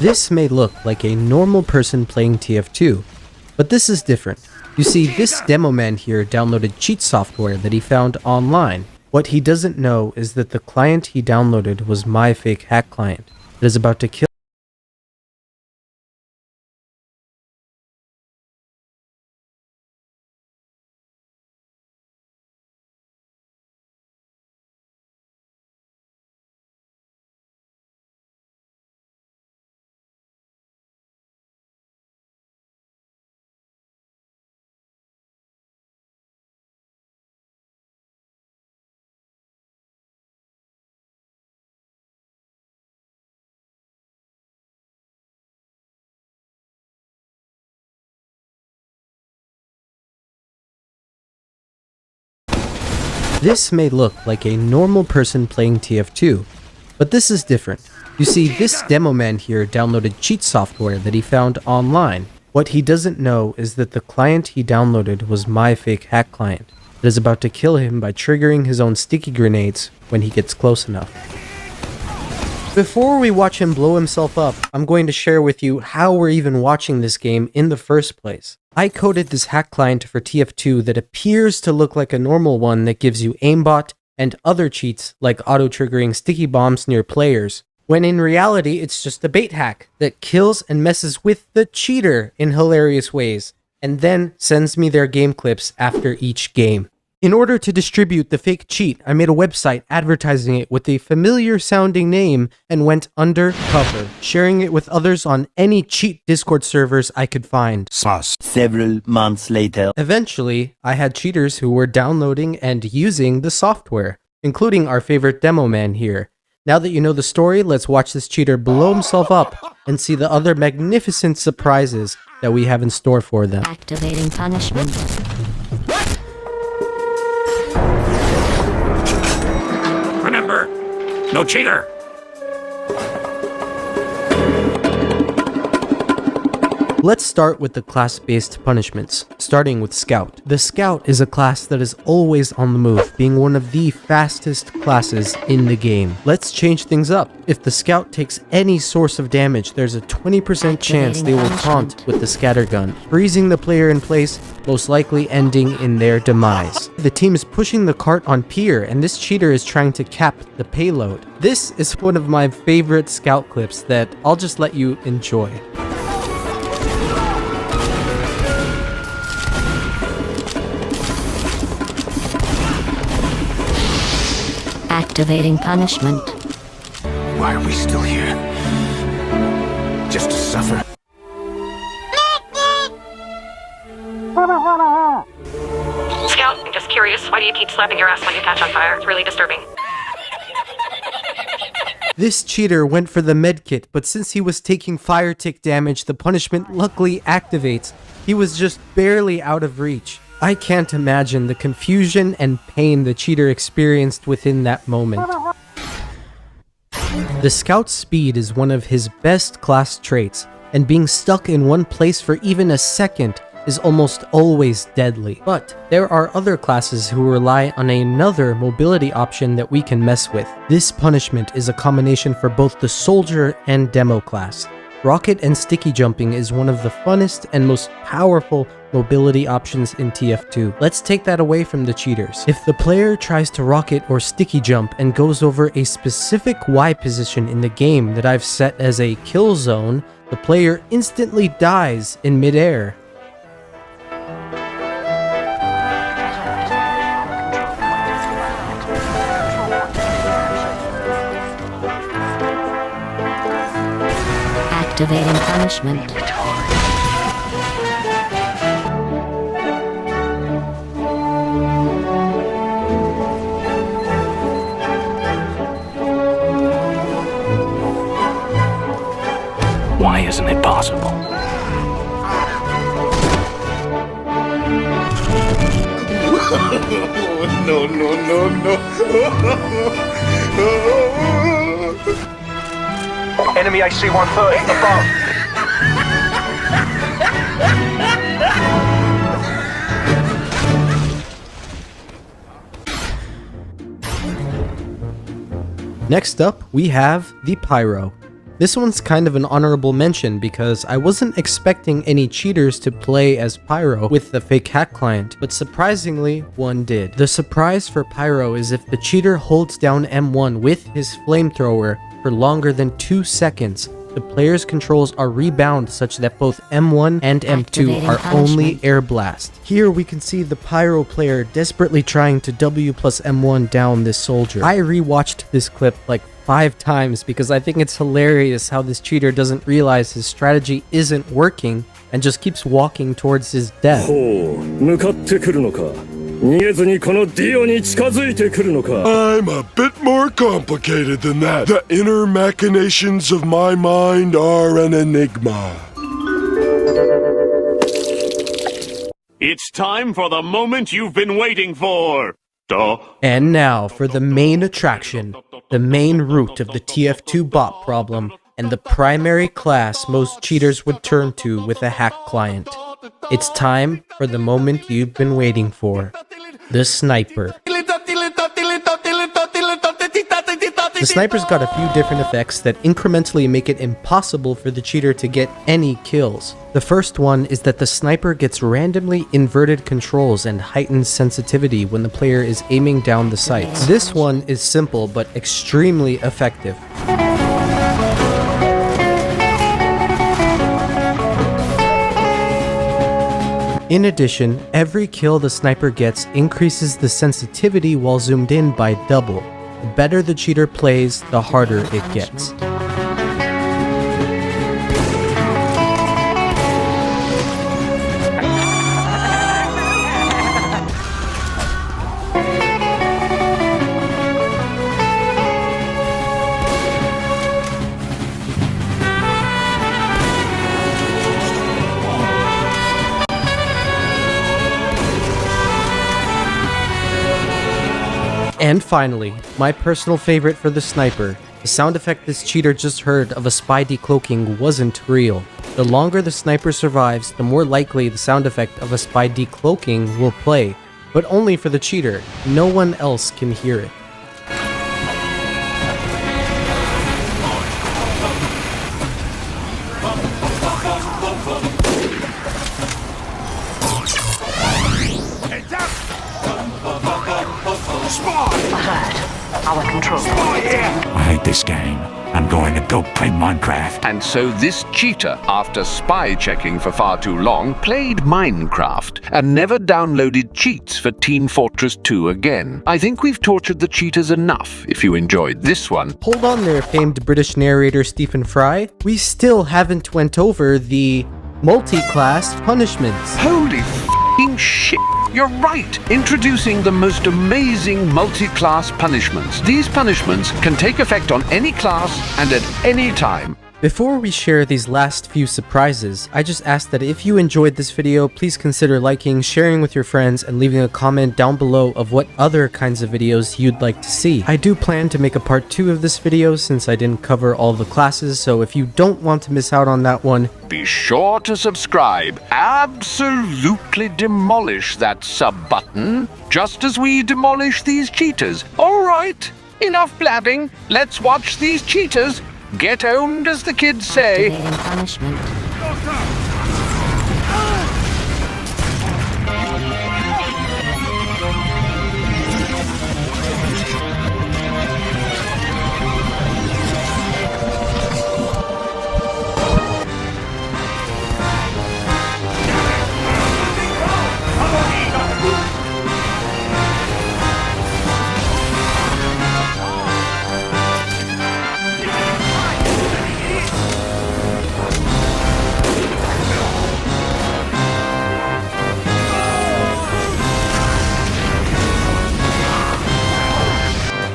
This may look like a normal person playing TF2, but this is different. You see, this demo man here downloaded cheat software that he found online. What he doesn't know is that the client he downloaded was my fake hack client that is about to kill. This may look like a normal person playing TF2, but this is different. You see, this demo man here downloaded cheat software that he found online. What he doesn't know is that the client he downloaded was my fake hack client that is about to kill him by triggering his own sticky grenades when he gets close enough. Before we watch him blow himself up, I'm going to share with you how we're even watching this game in the first place. I coded this hack client for TF2 that appears to look like a normal one that gives you aimbot and other cheats like auto-triggering sticky bombs near players, when in reality it's just a bait hack that kills and messes with the cheater in hilarious ways, and then sends me their game clips after each game. In order to distribute the fake cheat, I made a website advertising it with a familiar sounding name and went undercover, sharing it with others on any cheat Discord servers I could find. Sus. Several months later. Eventually, I had cheaters who were downloading and using the software, including our favorite demo man here. Now that you know the story, let's watch this cheater blow himself up and see the other magnificent surprises that we have in store for them. Activating punishment. Remember, no cheater! Let's start with the class-based punishments, starting with Scout. The Scout is a class that is always on the move, being one of the fastest classes in the game. Let's change things up. If the Scout takes any source of damage, there's a 20% chance they will taunt with the scattergun, freezing the player in place, most likely ending in their demise. The team is pushing the cart on pier, and this cheater is trying to cap the payload. This is one of my favorite Scout clips that I'll just let you enjoy. Activating punishment. Why are we still here? Just to suffer? Scout, I'm just curious, why do you keep slapping your ass when you catch on fire? It's really disturbing. This cheater went for the medkit, but since he was taking fire tick damage, the punishment luckily activates. He was just barely out of reach. I can't imagine the confusion and pain the cheater experienced within that moment. The Scout's speed is one of his best class traits, and being stuck in one place for even a second is almost always deadly. But there are other classes who rely on another mobility option that we can mess with. This punishment is a combination for both the soldier and demo class. Rocket and sticky jumping is one of the funnest and most powerful mobility options in TF2. Let's take that away from the cheaters. If the player tries to rocket or sticky jump and goes over a specific Y position in the game that I've set as a kill zone, the player instantly dies in midair. Activating punishment. Why isn't it possible? No, no, no, no. Enemy IC 130, above. Next up, we have the Pyro. This one's kind of an honorable mention because I wasn't expecting any cheaters to play as Pyro with the fake hack client, but surprisingly, one did. The surprise for Pyro is if the cheater holds down M1 with his flamethrower for longer than 2 seconds, the player's controls are rebound such that both M1 and M2 are only air blast. Here we can see the Pyro player desperately trying to W plus M1 down this soldier. I rewatched this clip like 5 times because I think it's hilarious how this cheater doesn't realize his strategy isn't working and just keeps walking towards his death. 向かってくるのか。逃げずにこのディオに近づいてくるのか。I'm a bit more complicated than that. The inner machinations of my mind are an enigma. It's time for the moment you've been waiting for. Duh. And now for the main attraction, the main root of the TF2 bot problem, and the primary class most cheaters would turn to with a hack client. It's time for the moment you've been waiting for. The sniper. The sniper's got a few different effects that incrementally make it impossible for the cheater to get any kills. The first one is that the sniper gets randomly inverted controls and heightened sensitivity when the player is aiming down the sights. This one is simple but extremely effective. In addition, every kill the sniper gets increases the sensitivity while zoomed in by double. The better the cheater plays, the harder it gets. And finally, my personal favorite for the sniper, the sound effect this cheater just heard of a spy decloaking wasn't real. The longer the sniper survives, the more likely the sound effect of a spy decloaking will play, but only for the cheater. No one else can hear it. Our control. I hate this game. I'm going to go play Minecraft. And so this cheater, after spy checking for far too long, played Minecraft and never downloaded cheats for Team Fortress 2 again. I think we've tortured the cheaters enough. If you enjoyed this one, Hold on there, famed British narrator Stephen Fry. We still haven't went over the multi-class punishments. holy f***ing shit. You're right! Introducing the most amazing multi-class punishments. These punishments can take effect on any class and at any time. Before we share these last few surprises, I just ask that if you enjoyed this video, please consider liking, sharing with your friends, and leaving a comment down below of what other kinds of videos you'd like to see. I do plan to make a part 2 of this video since I didn't cover all the classes, so if you don't want to miss out on that one, Be sure to subscribe. Absolutely demolish that sub button, just as we demolish these cheaters. Alright, enough blabbing. Let's watch these cheaters get owned, as the kids say. Activating punishment.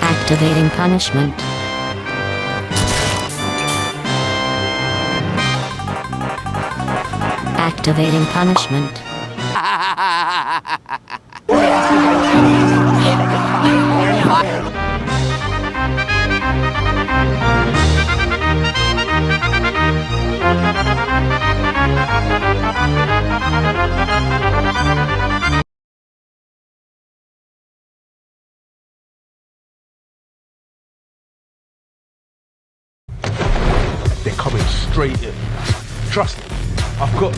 Activating punishment. Activating punishment. they're coming straight in. Trust me, I've got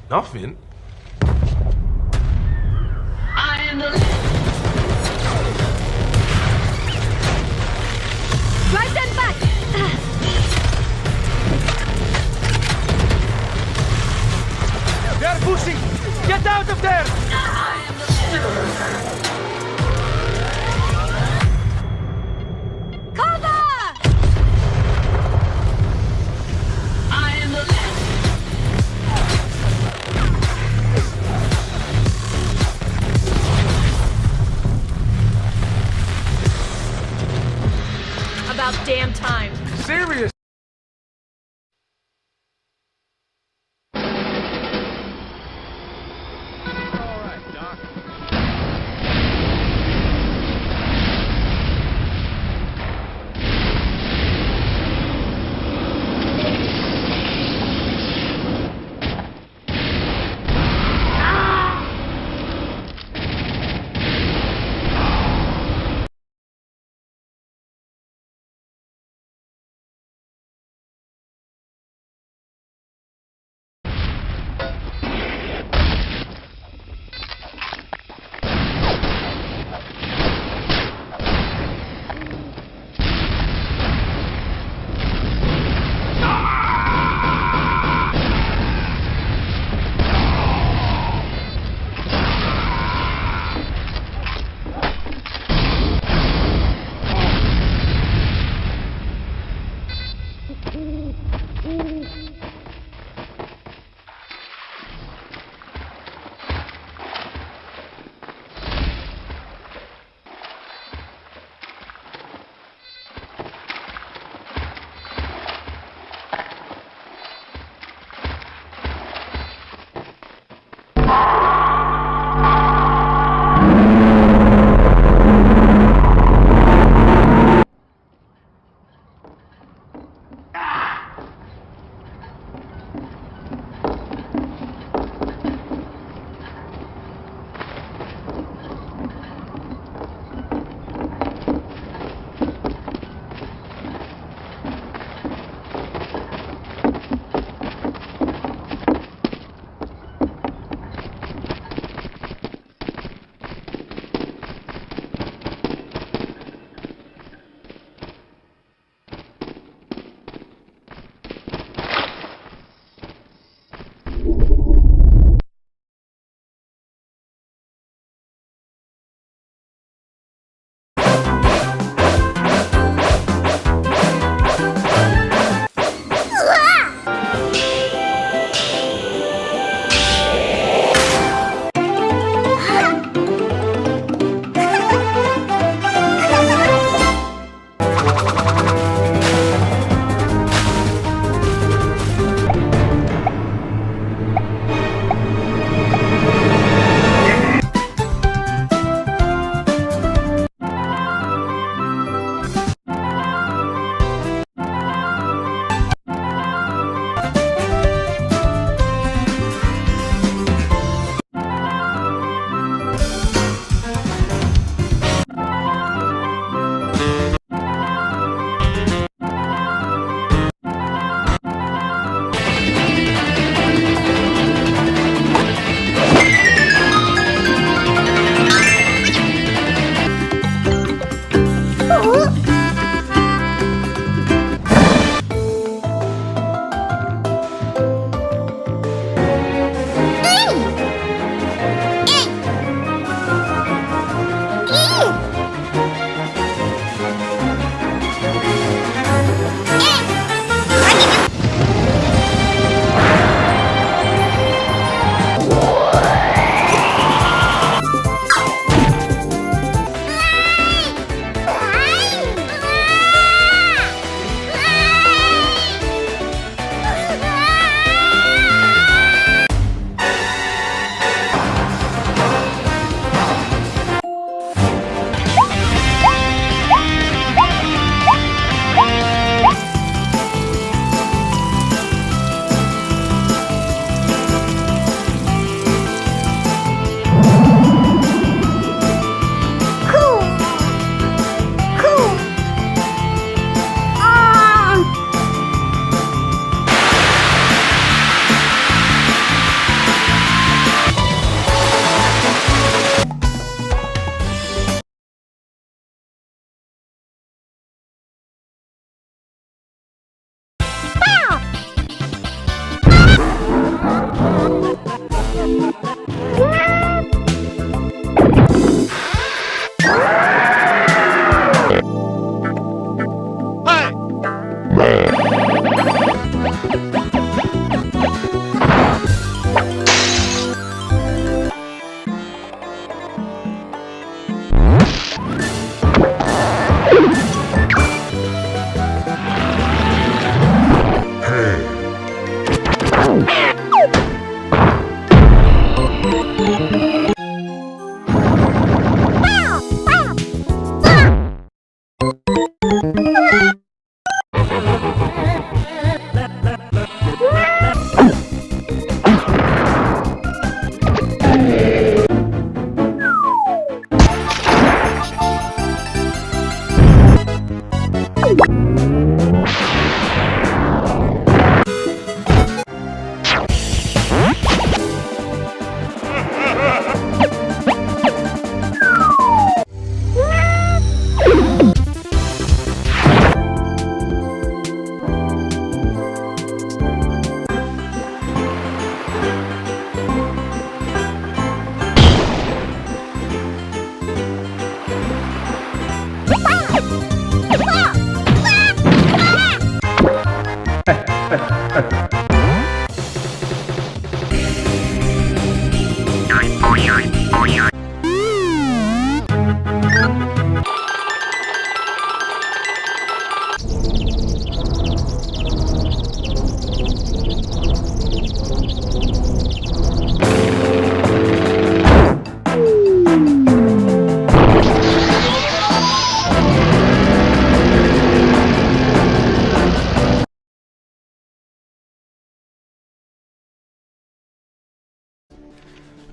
nothing. Drive them back! They're pushing! Get out of there! About damn time. Serious!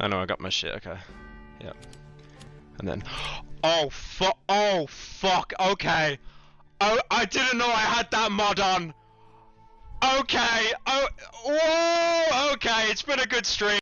I know I got my shit, okay. Yep. And then... Oh, fuck, okay. Oh, I didn't know I had that mod on. Okay, oh, whoa, okay, it's been a good stream.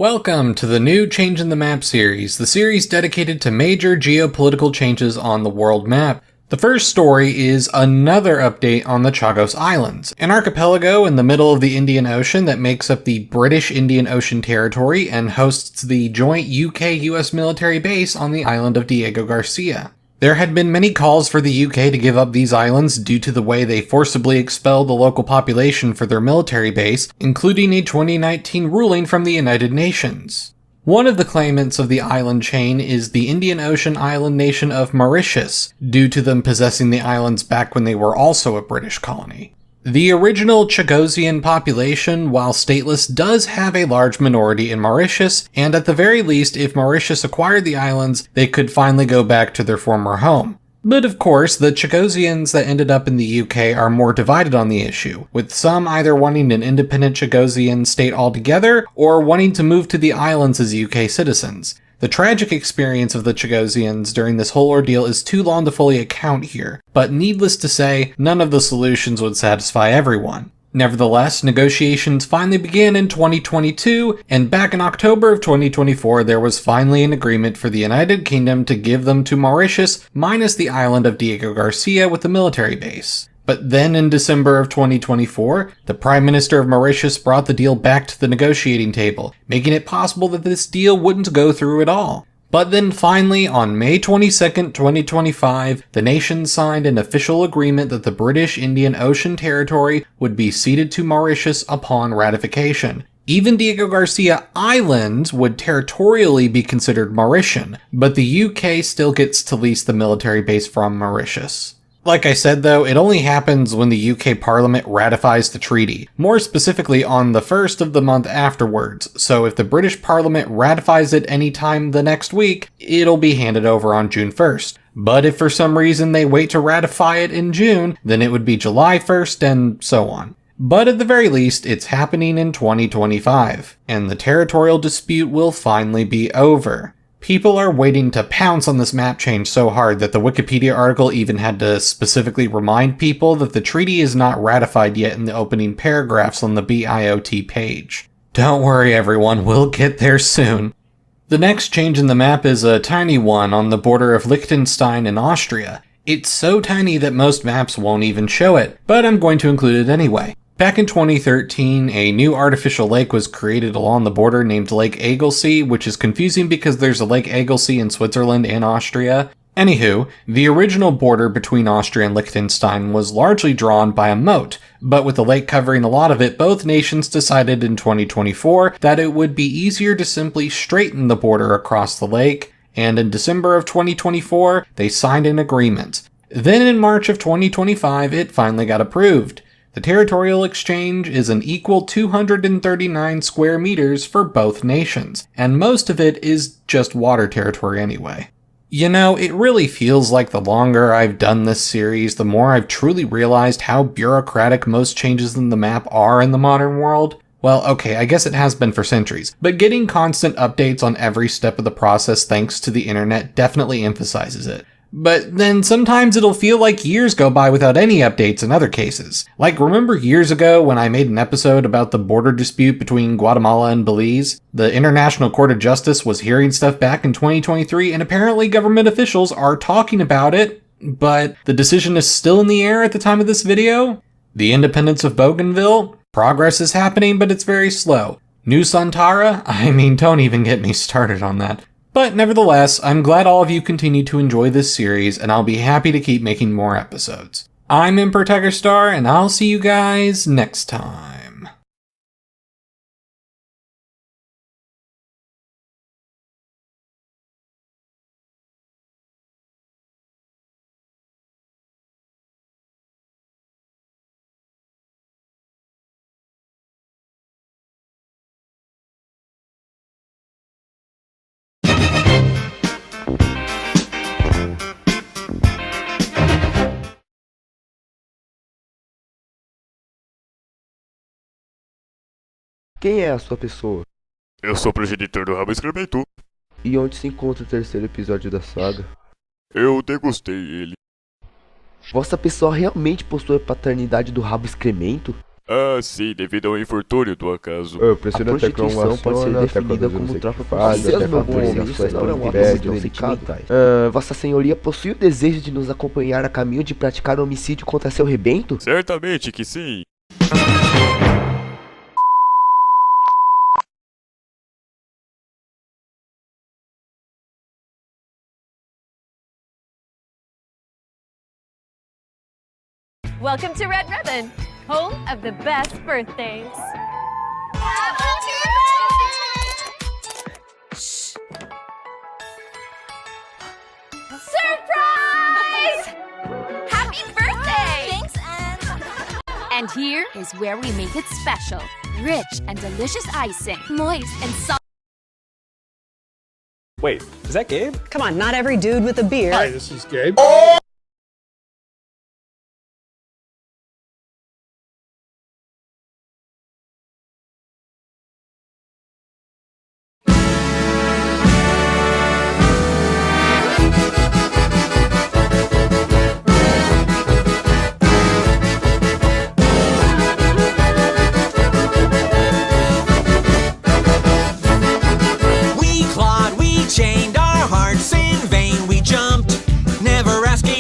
Welcome to the new Change in the Map series, the series dedicated to major geopolitical changes on the world map. The first story is another update on the Chagos Islands, an archipelago in the middle of the Indian Ocean that makes up the British Indian Ocean Territory and hosts the joint UK-US military base on the island of Diego Garcia. There had been many calls for the UK to give up these islands due to the way they forcibly expelled the local population for their military base, including a 2019 ruling from the United Nations. One of the claimants of the island chain is the Indian Ocean island nation of Mauritius, due to them possessing the islands back when they were also a British colony. The original Chagosian population, while stateless, does have a large minority in Mauritius, and at the very least, if Mauritius acquired the islands, they could finally go back to their former home. But of course, the Chagosians that ended up in the UK are more divided on the issue, with some either wanting an independent Chagosian state altogether, or wanting to move to the islands as UK citizens. The tragic experience of the Chagosians during this whole ordeal is too long to fully account here, but needless to say, none of the solutions would satisfy everyone. Nevertheless, negotiations finally began in 2022, and back in October of 2024 there was finally an agreement for the United Kingdom to give them to Mauritius, minus the island of Diego Garcia with the military base. But then in December of 2024, the Prime Minister of Mauritius brought the deal back to the negotiating table, making it possible that this deal wouldn't go through at all. But then finally, on May 22nd, 2025, the nation signed an official agreement that the British Indian Ocean Territory would be ceded to Mauritius upon ratification. Even Diego Garcia Island would territorially be considered Mauritian, but the UK still gets to lease the military base from Mauritius. Like I said though, it only happens when the UK Parliament ratifies the treaty, more specifically on the 1st of the month afterwards, so if the British Parliament ratifies it any time the next week, it'll be handed over on June 1st. But if for some reason they wait to ratify it in June, then it would be July 1st and so on. But at the very least, it's happening in 2025, and the territorial dispute will finally be over. People are waiting to pounce on this map change so hard that the Wikipedia article even had to specifically remind people that the treaty is not ratified yet in the opening paragraphs on the BIOT page. Don't worry everyone, we'll get there soon. The next change in the map is a tiny one on the border of Liechtenstein and Austria. It's so tiny that most maps won't even show it, but I'm going to include it anyway. Back in 2013, a new artificial lake was created along the border named Lake Egelsee, which is confusing because there's a Lake Egelsee in Switzerland and Austria. Anywho, the original border between Austria and Liechtenstein was largely drawn by a moat, but with the lake covering a lot of it, both nations decided in 2024 that it would be easier to simply straighten the border across the lake, and in December of 2024, they signed an agreement. Then in March of 2025, it finally got approved. The territorial exchange is an equal 239 square meters for both nations, and most of it is just water territory anyway. You know, it really feels like the longer I've done this series, the more I've truly realized how bureaucratic most changes in the map are in the modern world. Well, okay, I guess it has been for centuries, but getting constant updates on every step of the process thanks to the internet definitely emphasizes it. But then sometimes it'll feel like years go by without any updates in other cases. Like, remember years ago when I made an episode about the border dispute between Guatemala and Belize? The International Court of Justice was hearing stuff back in 2023, and apparently government officials are talking about it, but the decision is still in the air at the time of this video? The independence of Bougainville? Progress is happening, but it's very slow. New Santara? I mean, don't even get me started on that. But nevertheless, I'm glad all of you continue to enjoy this series, and I'll be happy to keep making more episodes. I'm Emperor Tiger Star, and I'll see you guys next time. Quem é a sua pessoa? Eu sou o progenitor do rabo excremento. E onde se encontra o terceiro episódio da saga? Eu degustei ele. Vossa pessoa realmente possui a paternidade do rabo excremento? Ah, sim, devido ao infortúnio do acaso. Pressiona a tecla 1 aciona, a tecla 2 não sei o que faz, a tecla 3 aciona, não impede, não sei o que. Vossa Senhoria possui o desejo de nos acompanhar a caminho de praticar homicídio contra seu rebento? Certamente que sim. Welcome to Red Ribbon, home of the best birthdays. Shh. Surprise! Happy birthday! Thanks, Anne. And here is where we make it special. Rich and delicious icing, moist and soft. Wait, is that Gabe? Come on, not every dude with a beard. Hi, this is Gabe. We clawed, we chained our hearts in vain. We jumped, never asking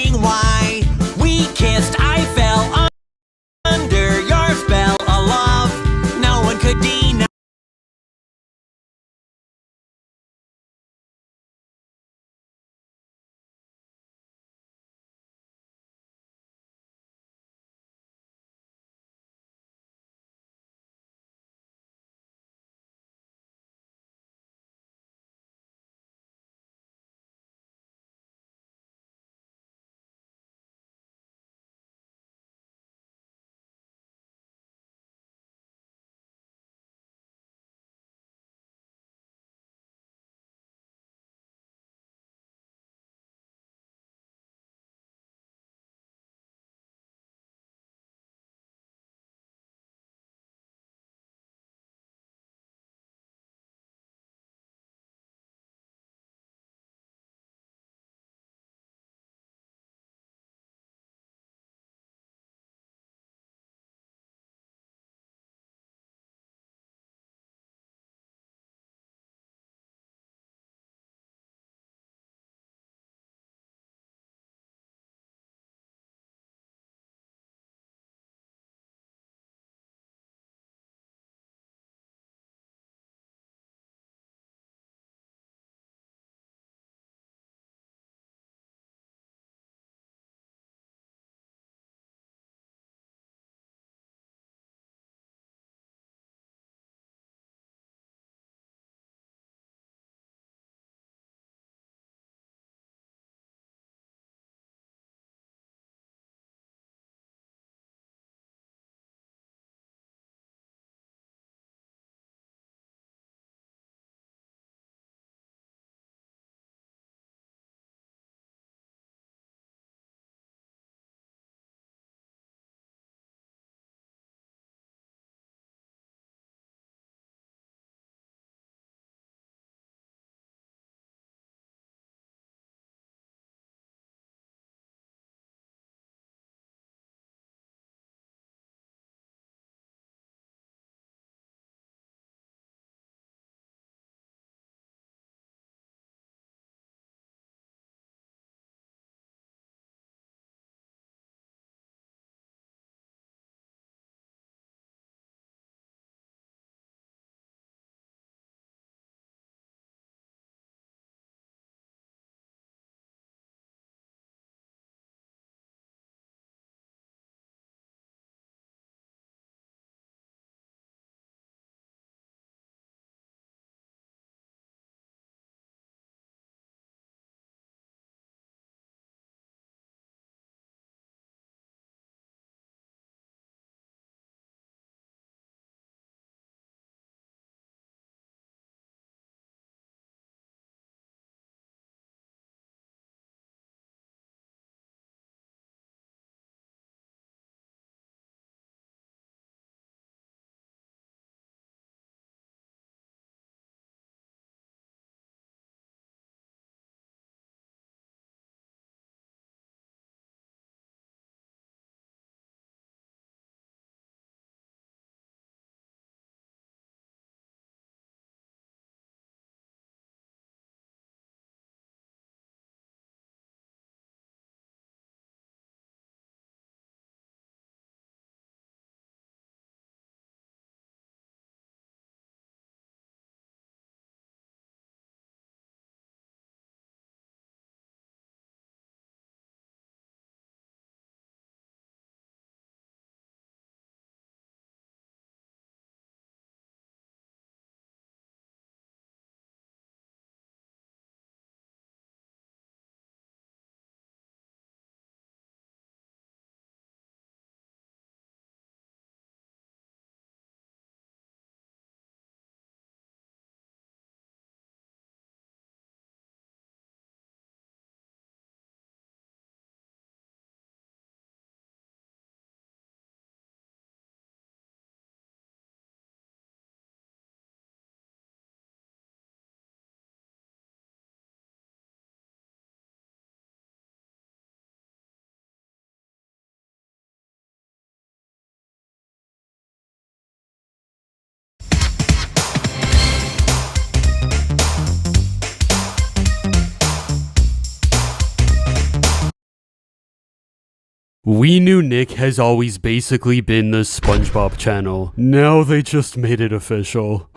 We knew Nick has always basically been the SpongeBob channel. Now they just made it official.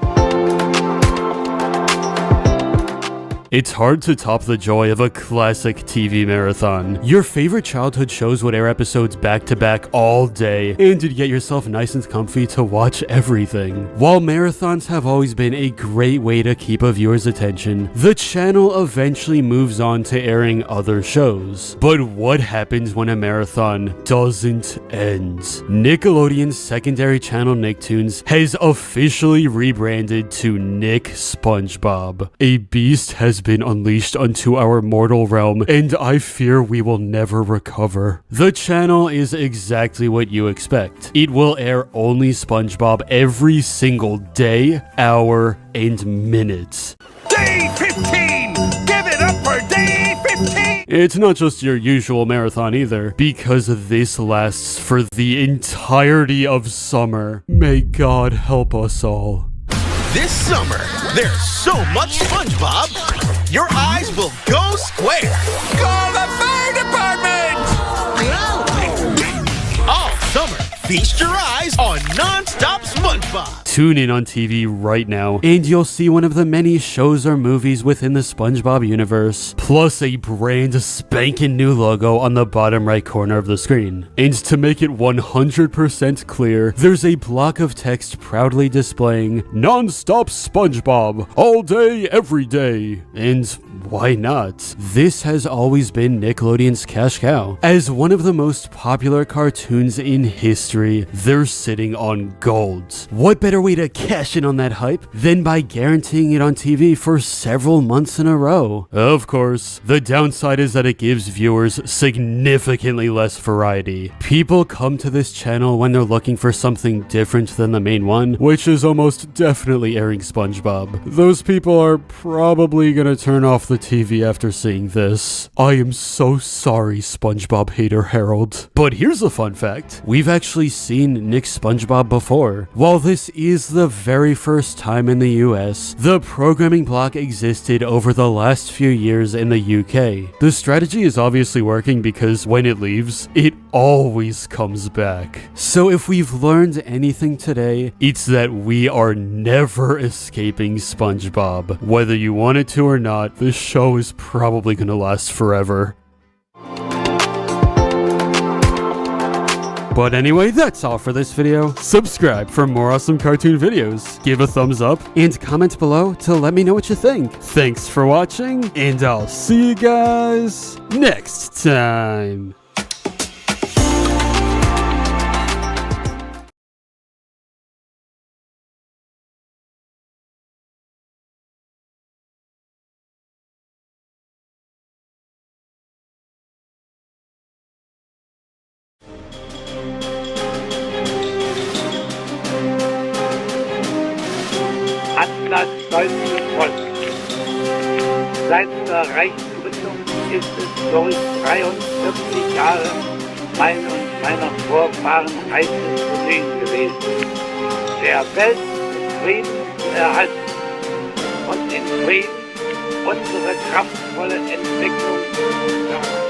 It's hard to top the joy of a classic TV marathon. Your favorite childhood shows would air episodes back to back all day, and you'd get yourself nice and comfy to watch everything. While marathons have always been a great way to keep a viewer's attention, the channel eventually moves on to airing other shows. But what happens when a marathon doesn't end? Nickelodeon's secondary channel Nicktoons has officially rebranded to Nick SpongeBob. A beast has been unleashed unto our mortal realm, and I fear we will never recover. The channel is exactly what you expect. It will air only SpongeBob every single day, hour, and minute. Day 15! Give it up for day 15! It's not just your usual marathon either, because this lasts for the entirety of summer. May God help us all. This summer, there's so much SpongeBob, your eyes will go square. Call the fire department! All summer, feast your eyes on non-stop SpongeBob. Tune in on TV right now, and you'll see one of the many shows or movies within the SpongeBob universe, plus a brand spanking new logo on the bottom right corner of the screen. And to make it 100% clear, there's a block of text proudly displaying non-stop SpongeBob, all day, every day. And why not? This has always been Nickelodeon's cash cow. As one of the most popular cartoons in history, they're sitting on gold. What better way to cash in on that hype than by guaranteeing it on TV for several months in a row? Of course, the downside is that it gives viewers significantly less variety. People come to this channel when they're looking for something different than the main one, which is almost definitely airing SpongeBob. Those people are probably gonna turn off the TV after seeing this. I am so sorry, SpongeBob hater Harold. But here's a fun fact. We've actually seen Nick SpongeBob before. While this is the very first time in the US, the programming block existed over the last few years in the UK. The strategy is obviously working because when it leaves, it always comes back. So if we've learned anything today, it's that we are never escaping SpongeBob. Whether you want it to or not, this show is probably gonna last forever. But anyway, that's all for this video. Subscribe for more awesome cartoon videos. Give a thumbs up and comment below to let me know what you think. Thanks for watching, and I'll see you guys next time. Atlas deutsche Volk. Seit der Reichsgründung ist es durch 43 Jahre mein und meiner Vorfahren heißes Bemühen gewesen, der Welt Frieden zu erhalten und in Frieden unsere kraftvolle Entwicklung zu fördern.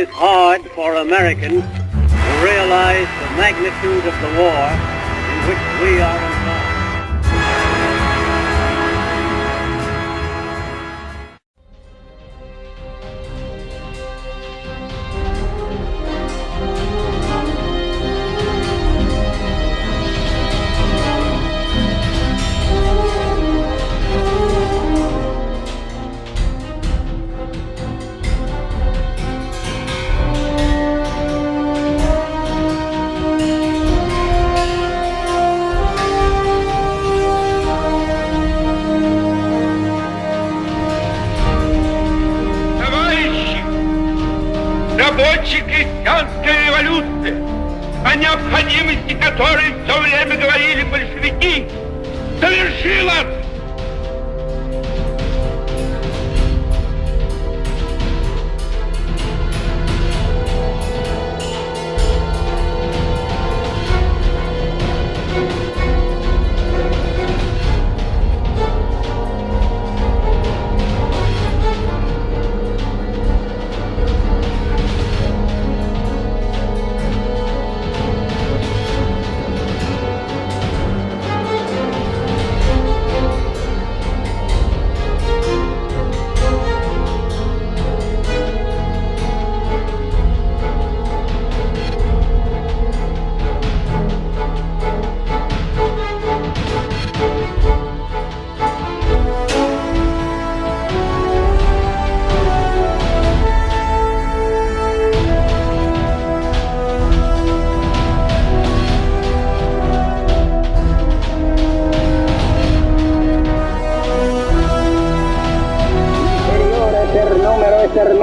is hard for Americans to realize the magnitude of the war in which we are involved. Рабочие крестьянской революции. О необходимости которой в то время говорили большевики, совершилась.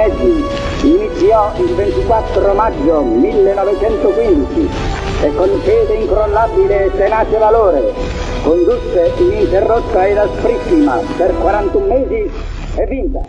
Mezzi iniziò il 24 maggio 1915 e con fede incrollabile e tenace valore condusse ininterrotta ed asprissima per 41 mesi e vinta.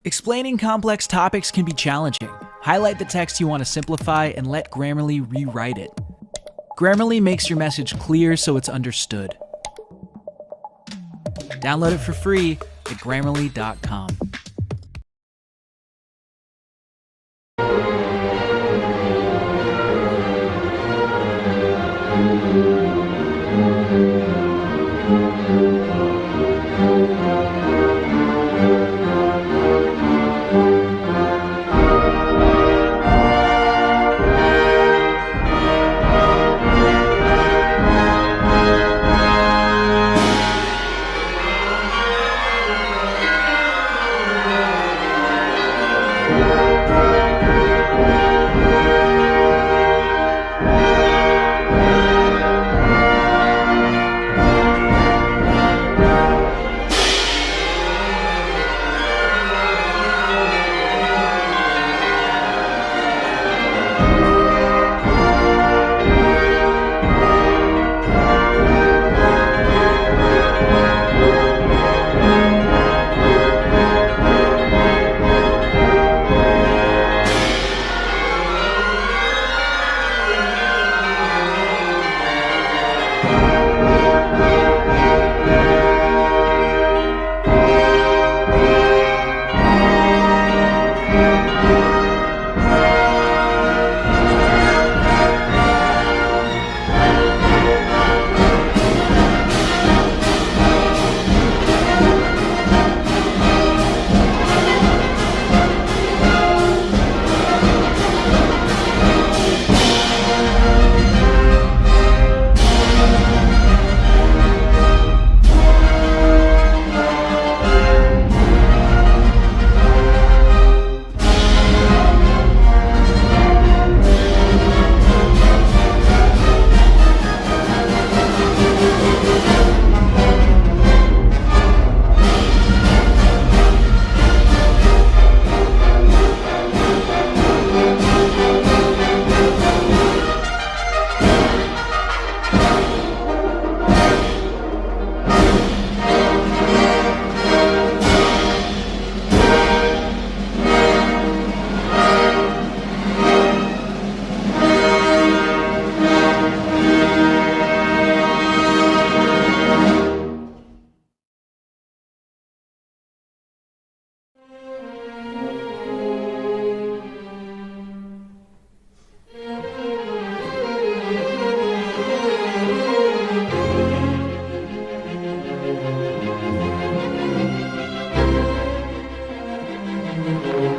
Explaining complex topics can be challenging. Highlight the text you want to simplify and let Grammarly rewrite it. Grammarly makes your message clear so it's understood. Download it for free at Grammarly.com.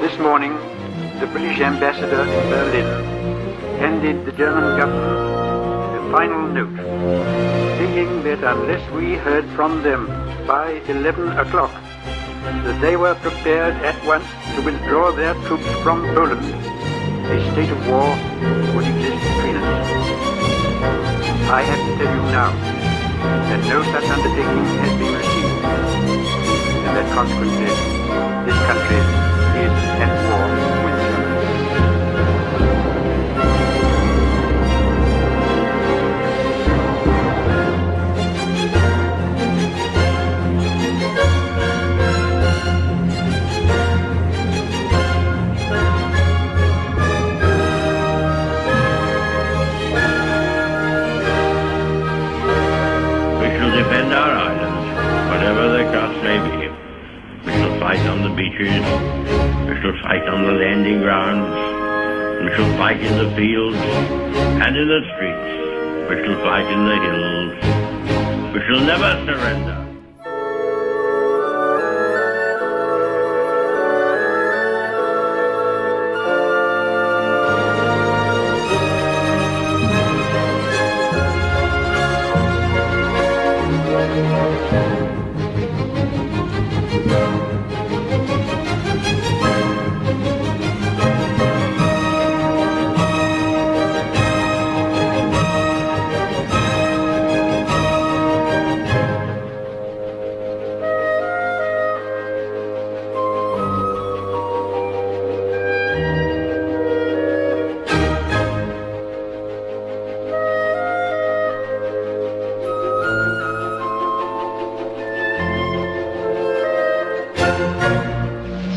This morning, the British ambassador in Berlin handed the German government the final note, stating that unless we heard from them by 11 o'clock, that they were prepared at once to withdraw their troops from Poland, a state of war would exist between us. I have to tell you now that no such undertaking has been received, and that consequently this country is at war with Germany. We shall defend our islands, whatever the cost may be. We shall fight on the beaches. We shall fight on the landing grounds. We shall fight in the fields and in the streets. We shall fight in the hills. We shall never surrender.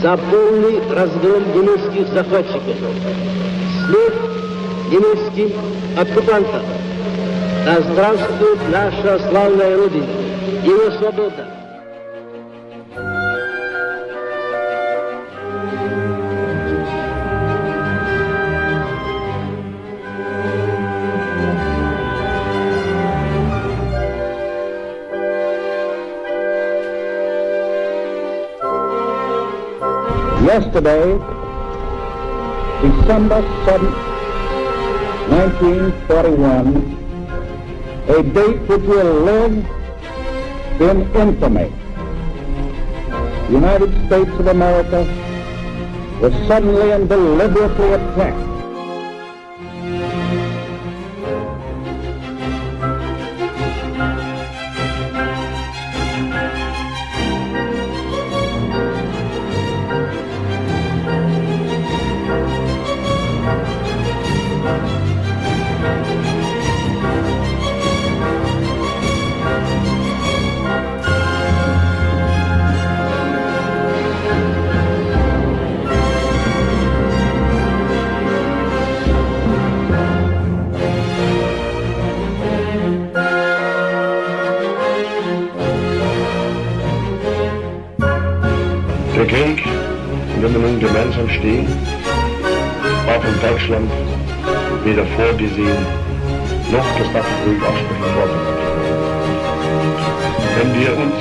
за полный разгром немецких захватчиков, смерть немецких оккупантов. Да здравствует наша славная Родина, его свобода! Yesterday, December 7th, 1941, a date which will live in infamy. The United States of America was suddenly and deliberately attacked. Der Krieg, in dem wir nun gemeinsam stehen, war von Deutschland weder vorgesehen, noch, das darf ich ruhig aussprechen, vorbereitet. Wenn wir uns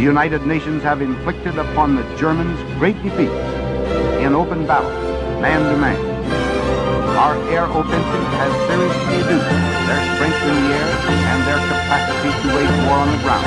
The United Nations have inflicted upon the Germans great defeats in open battle, man to man. Our air offensive has seriously reduced their strength in the air and their capacity to wage war on the ground.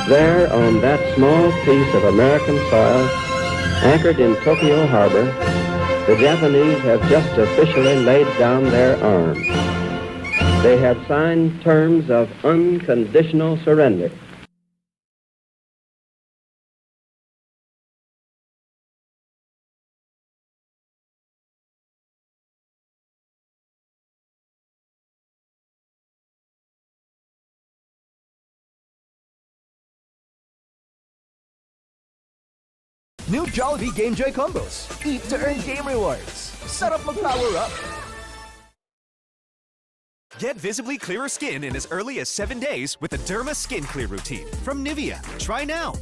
There, on that small piece of American soil, anchored in Tokyo Harbor, the Japanese have just officially laid down their arms. They have signed terms of unconditional surrender. New Jollibee Game Joy combos. Eat to earn game rewards. Sarap mag-power up. Get visibly clearer skin in as early as 7 days with the Derma Skin Clear Routine from Nivea. Try now.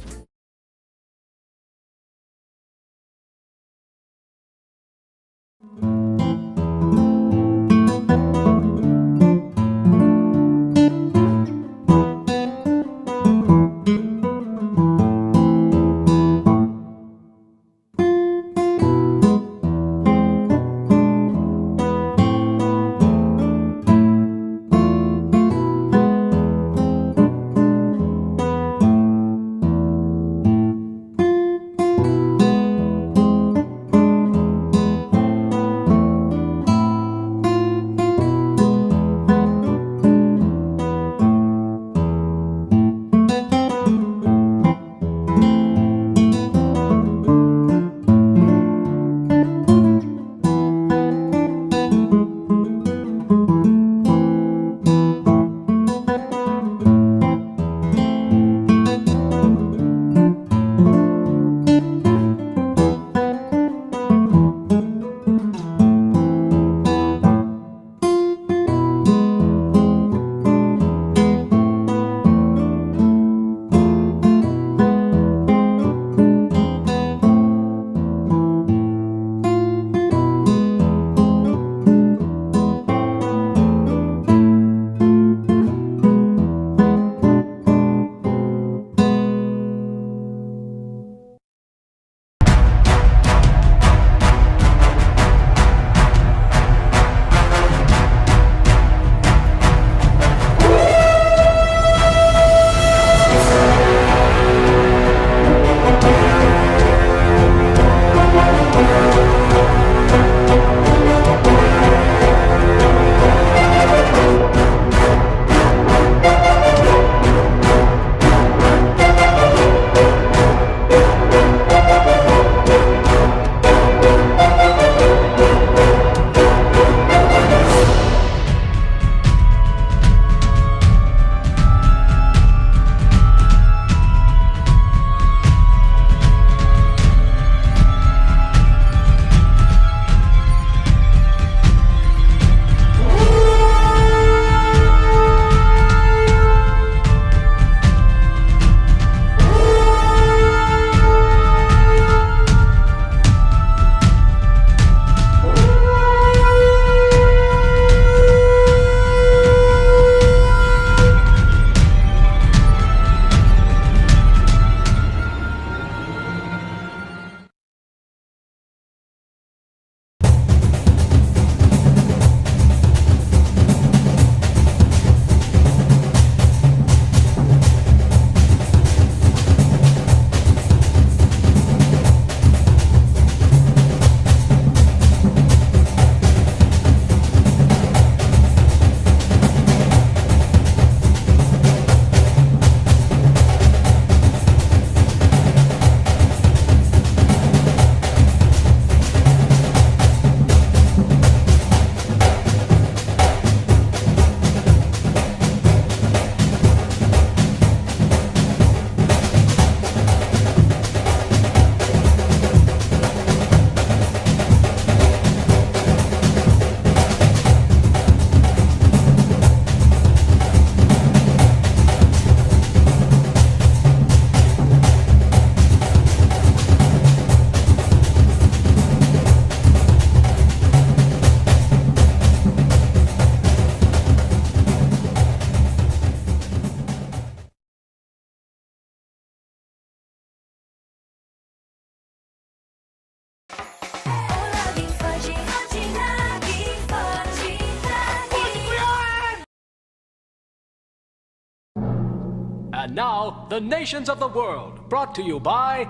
And now, the nations of the world, brought to you by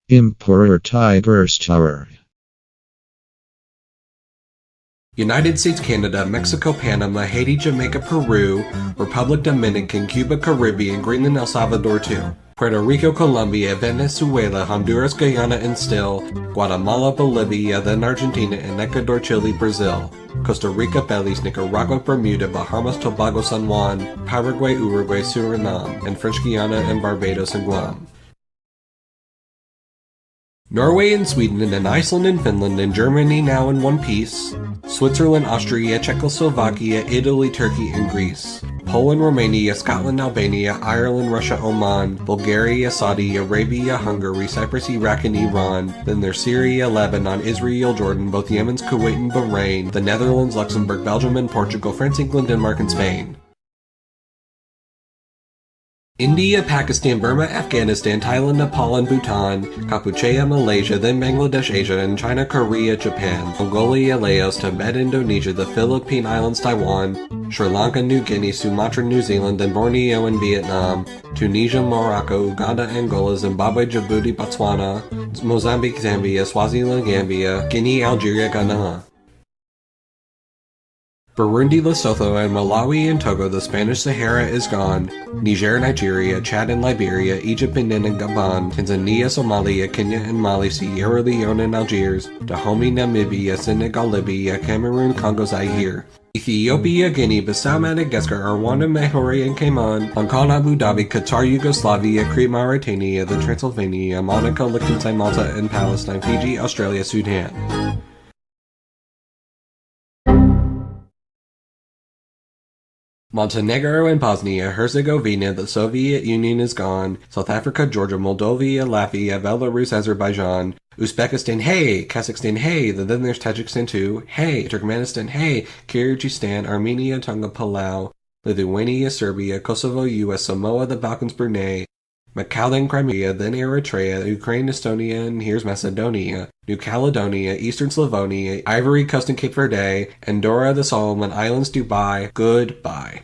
Emperor Tiger's Tower. United States, Canada, Mexico, Panama, Haiti, Jamaica, Peru, Republic Dominican, Cuba, Caribbean, Greenland, El Salvador too. Puerto Rico, Colombia, Venezuela, Honduras, Guyana, and still Guatemala, Bolivia, then Argentina, and Ecuador, Chile, Brazil. Costa Rica, Belize, Nicaragua, Bermuda, Bahamas, Tobago, San Juan, Paraguay, Uruguay, Suriname, and French Guiana, and Barbados, and Guam. Norway and Sweden, and Iceland and Finland, and Germany now in one piece. Switzerland, Austria, Czechoslovakia, Italy, Turkey, and Greece. Poland, Romania, Scotland, Albania, Ireland, Russia, Oman, Bulgaria, Saudi Arabia, Hungary, Cyprus, Iraq, and Iran. Then there's Syria, Lebanon, Israel, Jordan, both Yemen's, Kuwait, and Bahrain. The Netherlands, Luxembourg, Belgium, and Portugal, France, England, Denmark, and Spain. India, Pakistan, Burma, Afghanistan, Thailand, Nepal, and Bhutan, Kampuchea, Malaysia, then Bangladesh, Asia, and China, Korea, Japan, Mongolia, Laos, Tibet, Indonesia, the Philippine Islands, Taiwan, Sri Lanka, New Guinea, Sumatra, New Zealand, then Borneo and Vietnam, Tunisia, Morocco, Uganda, Angola, Zimbabwe, Djibouti, Botswana, Mozambique, Zambia, Swaziland, Gambia, Guinea, Algeria, Ghana. Burundi, Lesotho, and Malawi and Togo, the Spanish Sahara is gone. Niger, Nigeria, Chad and Liberia, Egypt, Benin and Gabon, Tanzania, Somalia, Kenya and Mali, Sierra Leone and Algiers, Dahomey, Namibia, Senegal, Libya, Cameroon, Congo, Zaire. Ethiopia, Guinea, Bissau, Madagascar, Rwanda, Mahore, and Cayman, Hong Kong, Abu Dhabi, Qatar, Yugoslavia, Crete, Mauritania, the Transylvania, Monaco, Liechtenstein, Malta, and Palestine, Fiji, Australia, Sudan. Montenegro and Bosnia Herzegovina, the Soviet Union is gone. South Africa, Georgia, Moldova, Latvia, Belarus, Azerbaijan, Uzbekistan, hey, Kazakhstan, hey, then there's Tajikistan too, hey, Turkmenistan, hey, Kyrgyzstan, Armenia, Tonga, Palau, Lithuania, Serbia, Kosovo, US, Samoa, the Balkans, Brunei, Macau, then Crimea, then Eritrea, Ukraine, Estonia, and here's Macedonia, New Caledonia, Eastern Slavonia, Ivory Coast and Cape Verde, Andorra, the Solomon Islands, Dubai, goodbye.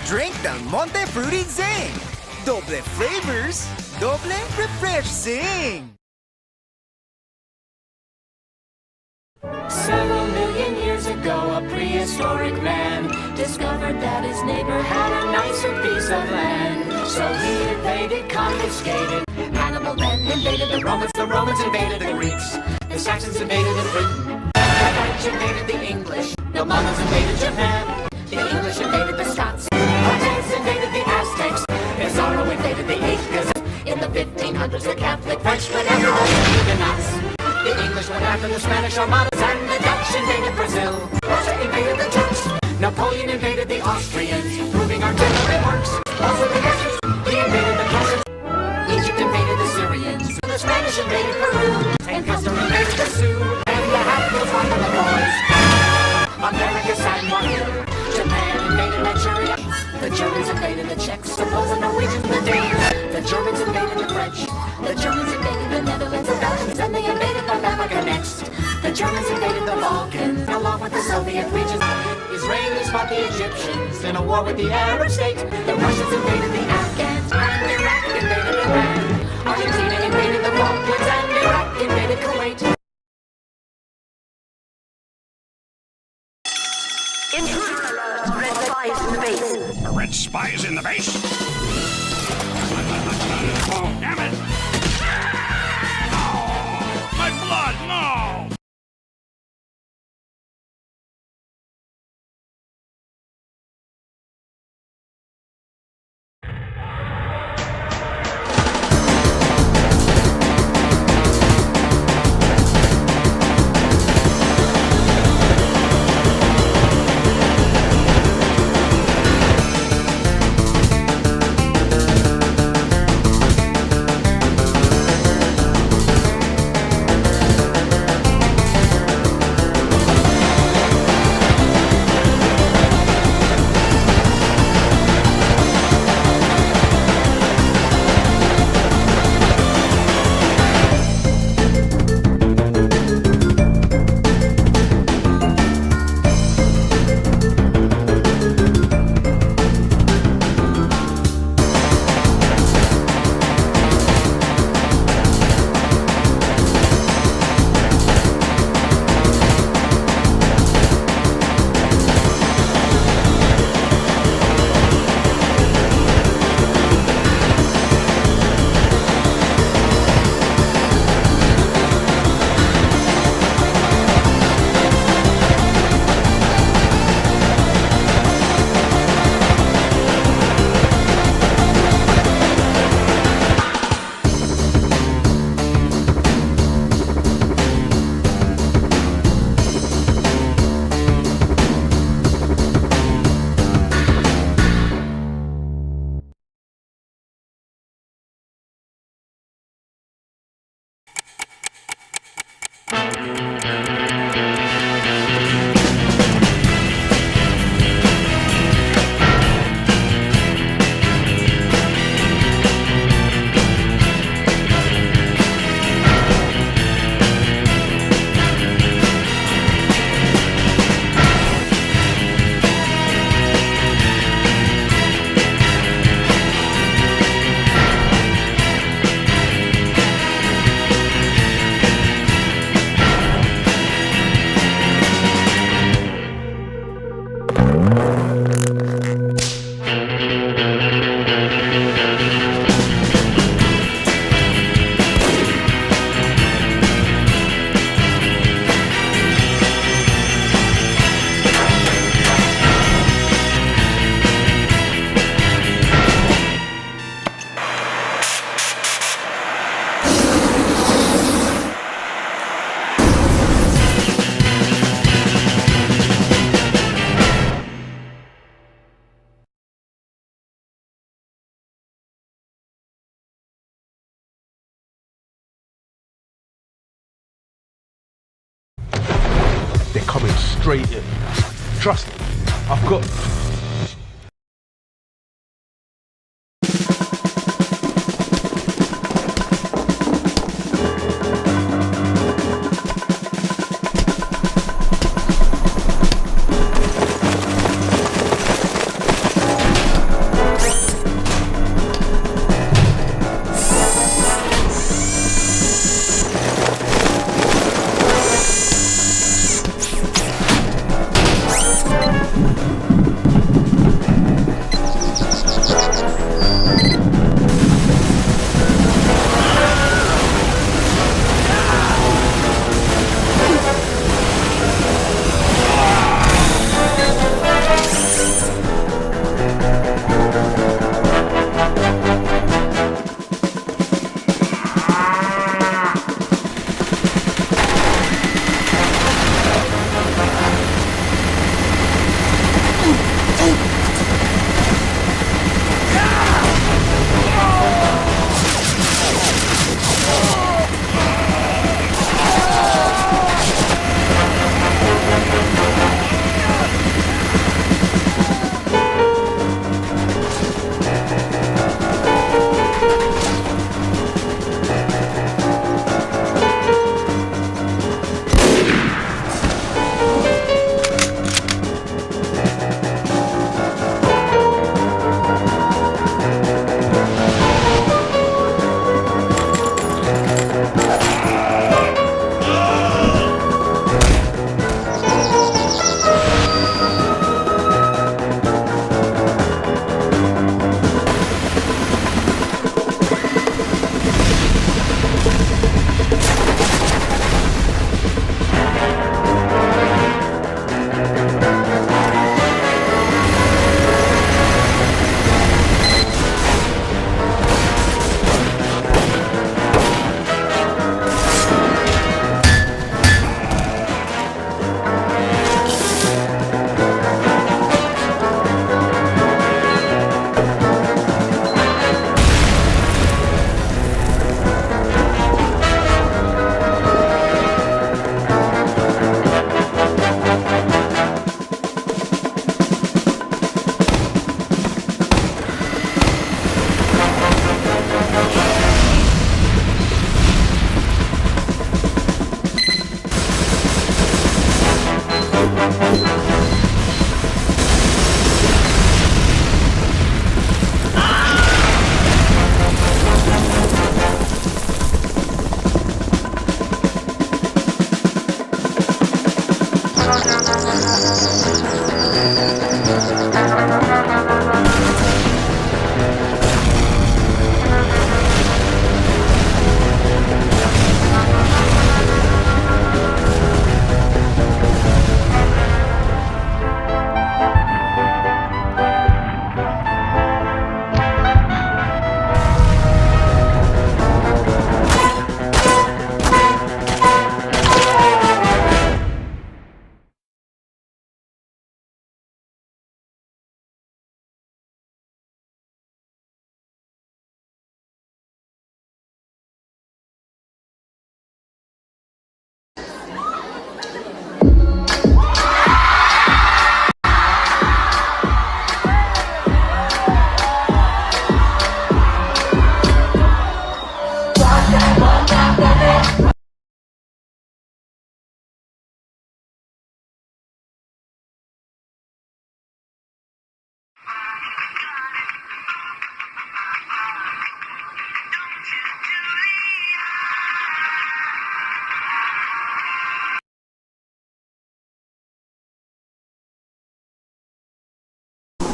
Drink the Monte Fruity Zing. Doble flavors, doble refreshing. Several million years ago, a prehistoric man discovered that his neighbor had a nicer piece of land. So he invaded, confiscated. Hannibal then invaded the Romans invaded the Greeks. The Saxons invaded Britain. The French invaded the English. The Normans invaded Japan. The English invaded the Scots. Cortez invaded the Aztecs. Pizarro invaded the Incas. In the 1500s, the Catholic French went after the Huguenots. The English went after the Spanish Armadas, and the Dutch invaded Brazil. Russia invaded the Turks. Napoleon invaded the Austrians, proving artillery works. Also the Russians, he invaded the Prussians. Egypt invaded the Syrians. The Spanish invaded Peru, and Custer invaded the Sioux. And the Hatfields fought for the boys. America San Juan. Japan invaded Manchuria. The Germans invaded the Czechs. Suppose the Norwegians the Danes. The Germans invaded the French. The Germans invaded the Netherlands and Belgium. And they invaded North Africa next. The Germans invaded the Balkans, along with the Soviet regions. Israelis fought the Egyptians in a war with the Arab states. The Russians invaded the Afghans, and Iraq invaded Iran. Argentina invaded the Falklands, and Iraq invaded Kuwait. Intruder alert! Red spies in the base. A red spy is in the base? Oh, damn it! Oh, my blood, no! They're coming straight in. Trust me, I've got...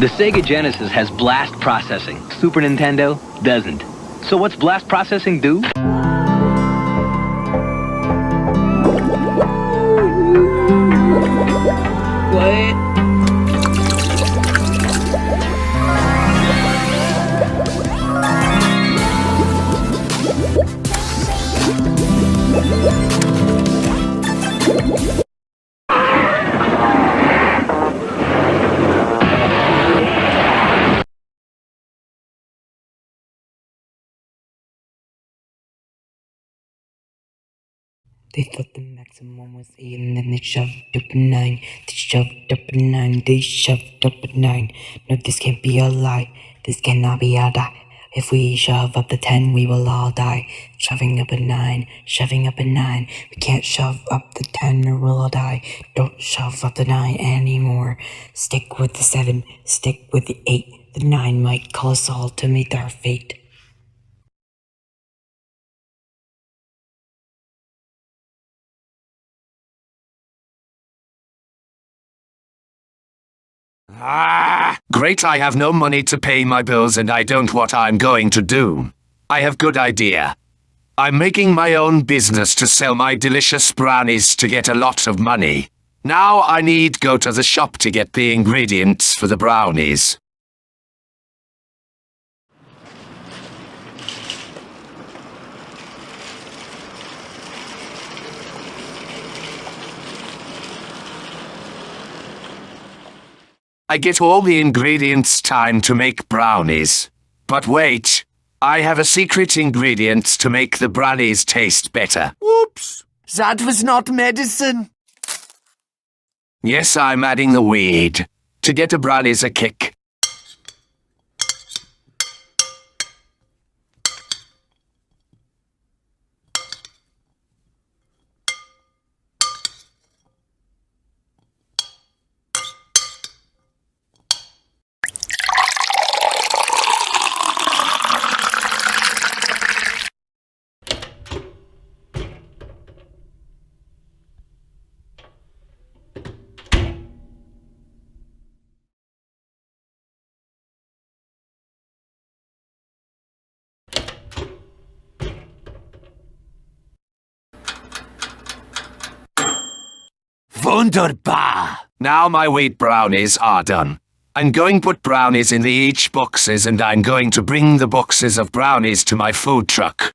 The Sega Genesis has blast processing. Super Nintendo doesn't. So what's blast processing do? What? They thought the maximum was 8 and then they shoved up a 9. They shoved up a 9. They shoved up a 9. No, this can't be a lie. This cannot be a lie. If we shove up the 10, we will all die. Shoving up a 9. Shoving up a 9. We can't shove up the 10 or we'll all die. Don't shove up the 9 anymore. Stick with the 7. Stick with the 8. The 9 might call us all to meet our fate. Ah! Great, I have no money to pay my bills and I don't what I'm going to do. I have good idea. I'm making my own business to sell my delicious brownies to get a lot of money. Now I need go to the shop to get the ingredients for the brownies. I get all the ingredients time to make brownies. But wait, I have a secret ingredient to make the brownies taste better. Whoops! That was not medicine. Yes, I'm adding the weed to get the brownies a kick. Wunderbar! Now my wheat brownies are done. I'm going to put brownies in the each boxes and I'm going to bring the boxes of brownies to my food truck.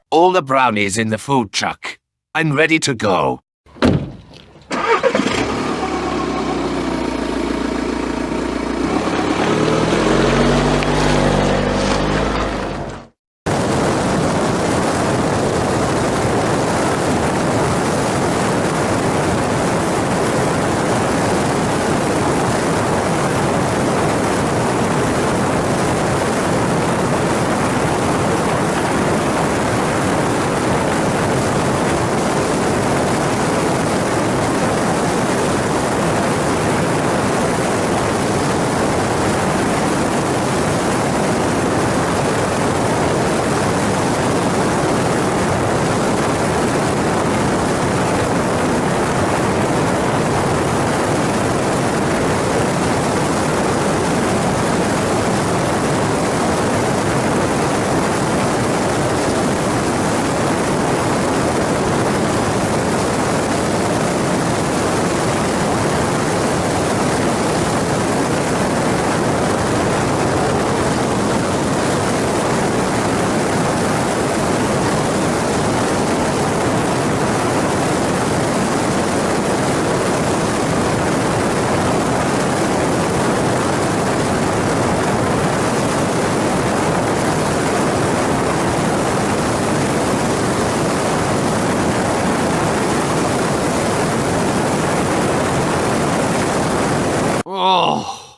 All the brownies in the food truck. I'm ready to go.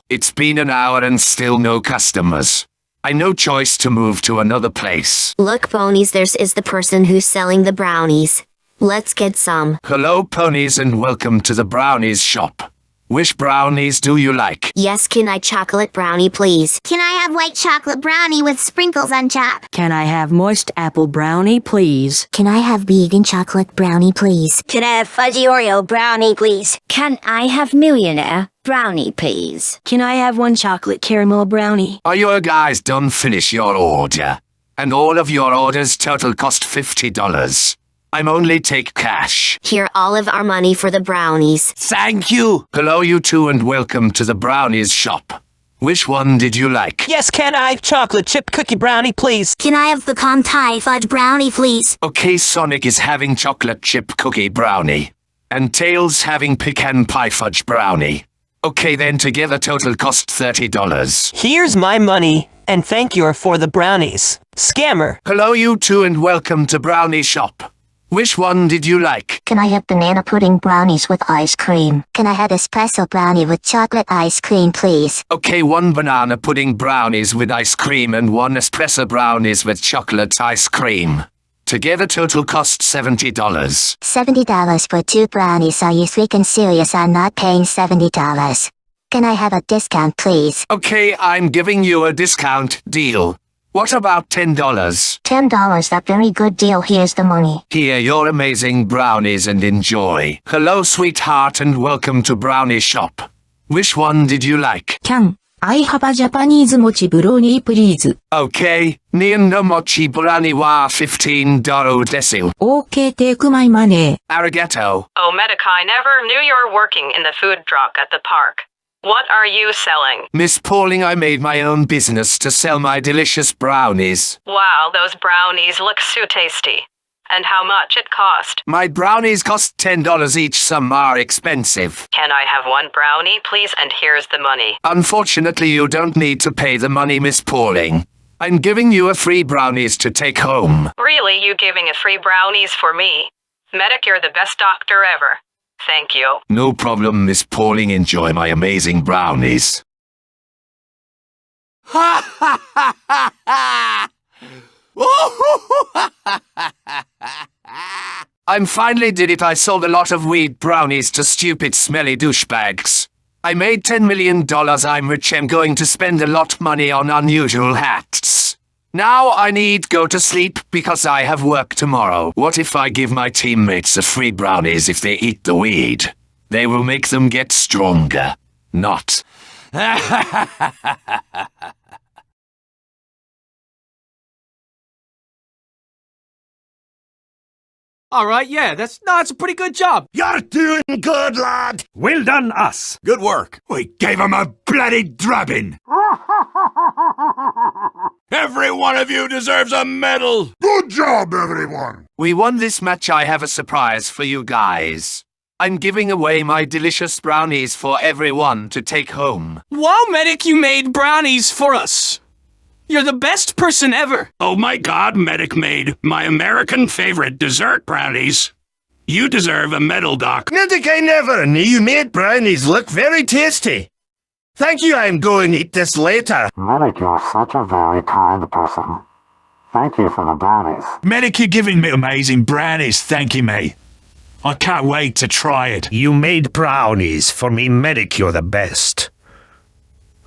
It's been an hour and still no customers. I no choice to move to another place. Look, ponies, there's the person who's selling the brownies. Let's get some. Hello, ponies, and welcome to the brownies shop. Which brownies do you like? Yes, can I chocolate brownie, please? Can I have white chocolate brownie with sprinkles on top? Can I have moist apple brownie, please? Can I have vegan chocolate brownie, please? Can I have fudgy Oreo brownie, please? Can I have millionaire brownie, please? Can I have one chocolate caramel brownie? Are you guys done finish your order? And all of your orders total cost $50. I'm only take cash. Here, all of our money for the brownies. Thank you. Hello, you two, and welcome to the brownies shop. Which one did you like? Yes, can I have chocolate chip cookie brownie, please? Can I have pecan pie fudge brownie, please? Okay, Sonic is having chocolate chip cookie brownie. And Tails having pecan pie fudge brownie. Okay, then together total cost $30. Here's my money, and thank you for the brownies. Scammer. Hello, you two, and welcome to Brownie Shop. Which one did you like? Can I have banana pudding brownies with ice cream? Can I have espresso brownie with chocolate ice cream, please? Okay, one banana pudding brownies with ice cream and one espresso brownies with chocolate ice cream. Together total cost $70. $70 for 2 brownies. Are you freaking serious? I'm not paying $70. Can I have a discount, please? Okay, I'm giving you a discount deal. What about $10? $10, that very good deal. Here's the money. Here, your amazing brownies and enjoy. Hello, sweetheart, and welcome to Brownie Shop. Which one did you like? Can I have a Japanese mochi brownie, please? Okay, Nian no mochi brownie wa $15 desu. Okay, take my money. Arigato. Oh, Medic, I never knew you were working in the food truck at the park. What are you selling? Miss Pauling, I made my own business to sell my delicious brownies. Wow, those brownies look so tasty. And how much it cost? My brownies cost $10 each, some are expensive. Can I have one brownie, please? And here's the money. Unfortunately, you don't need to pay the money, Miss Pauling. I'm giving you a free brownies to take home. Really, you giving a free brownies for me? Medic, you're the best doctor ever. Thank you. No problem, Miss Pauling. Enjoy my amazing brownies. Ha ha ha ha ha! I'm finally did it. I sold a lot of weed brownies to stupid smelly douchebags. I made $10 million. I'm rich. I'm going to spend a lot money on unusual hats. Now I need go to sleep because I have work tomorrow. What if I give my teammates a free brownies if they eat the weed? They will make them get stronger. Not. All right, yeah, that's a pretty good job. You're doing good, lad. Well done, us. Good work. We gave him a bloody drubbing. Every one of you deserves a medal. Good job, everyone. We won this match. I have a surprise for you guys. I'm giving away my delicious brownies for everyone to take home. Wow, Medic, you made brownies for us. You're the best person ever. Oh my God, Medic made my American favorite dessert brownies. You deserve a medal, Doc. Medic, I never knew you made brownies look very tasty. Thank you, I'm going to eat this later. Medic, you're such a very kind person. Thank you for the brownies. Medic, you're giving me amazing brownies, thank you, mate. I can't wait to try it. You made brownies for me, Medic, you're the best.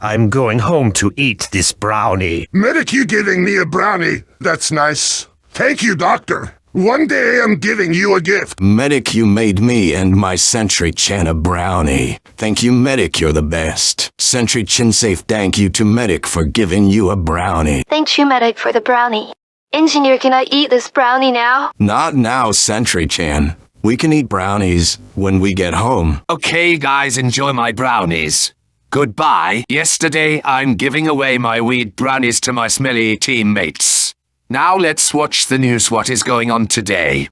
I'm going home to eat this brownie. Medic, you giving me a brownie. That's nice. Thank you, Doctor. One day I'm giving you a gift. Medic, you made me and my Sentry Chin a brownie. Thank you, Medic, you're the best. Sentry Chin safe, thank you to Medic for giving you a brownie. Thank you, Medic, for the brownie. Engineer, can I eat this brownie now? Not now, Sentry Chin. We can eat brownies when we get home. Okay, guys, enjoy my brownies. Goodbye. Yesterday, I'm giving away my weed brownies to my smelly teammates. Now let's watch the news. What is going on today?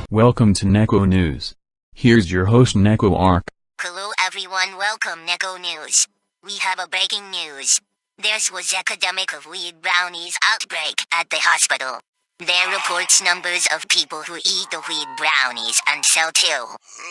Welcome to Neko News. Here's your host Neko Arc. Hello everyone, welcome Neko News. We have a breaking news. There was epidemic of weed brownies outbreak at the hospital. There reports numbers of people who eat the weed brownies and sell too.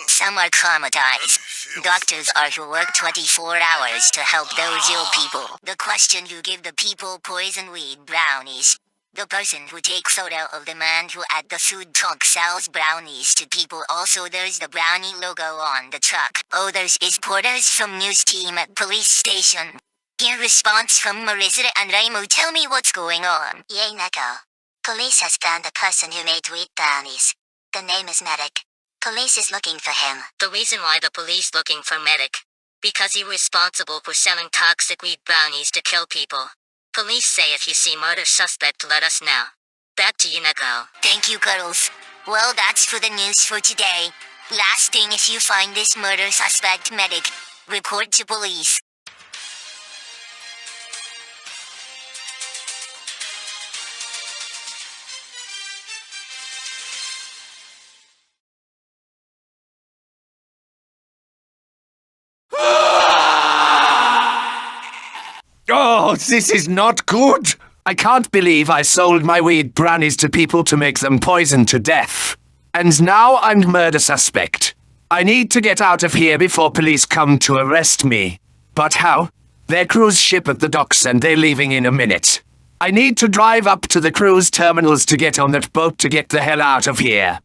Some are traumatized. Doctors are who work 24 hours to help those ill people. The question who give the people poison weed brownies. The person who takes photo of the man who at the food truck sells brownies to people. Also there's the brownie logo on the truck. Others is porters from news team at police station. Hear response from Marissa and Raimu. Tell me what's going on. Yay, Neko. Police has found the person who made weed brownies. The name is Medic. Police is looking for him. The reason why the police looking for Medic? Because he responsible for selling toxic weed brownies to kill people. Police say if you see murder suspect, let us know. Back to you, Neko. Thank you, girls. Well, that's for the news for today. Last thing, if you find this murder suspect, Medic, report to police. Oh, this is not good. I can't believe I sold my weed brownies to people to make them poison to death. And now I'm murder suspect. I need to get out of here before police come to arrest me. But how? Their cruise ship at the docks and they're leaving in a minute. I need to drive up to the cruise terminals to get on that boat to get the hell out of here.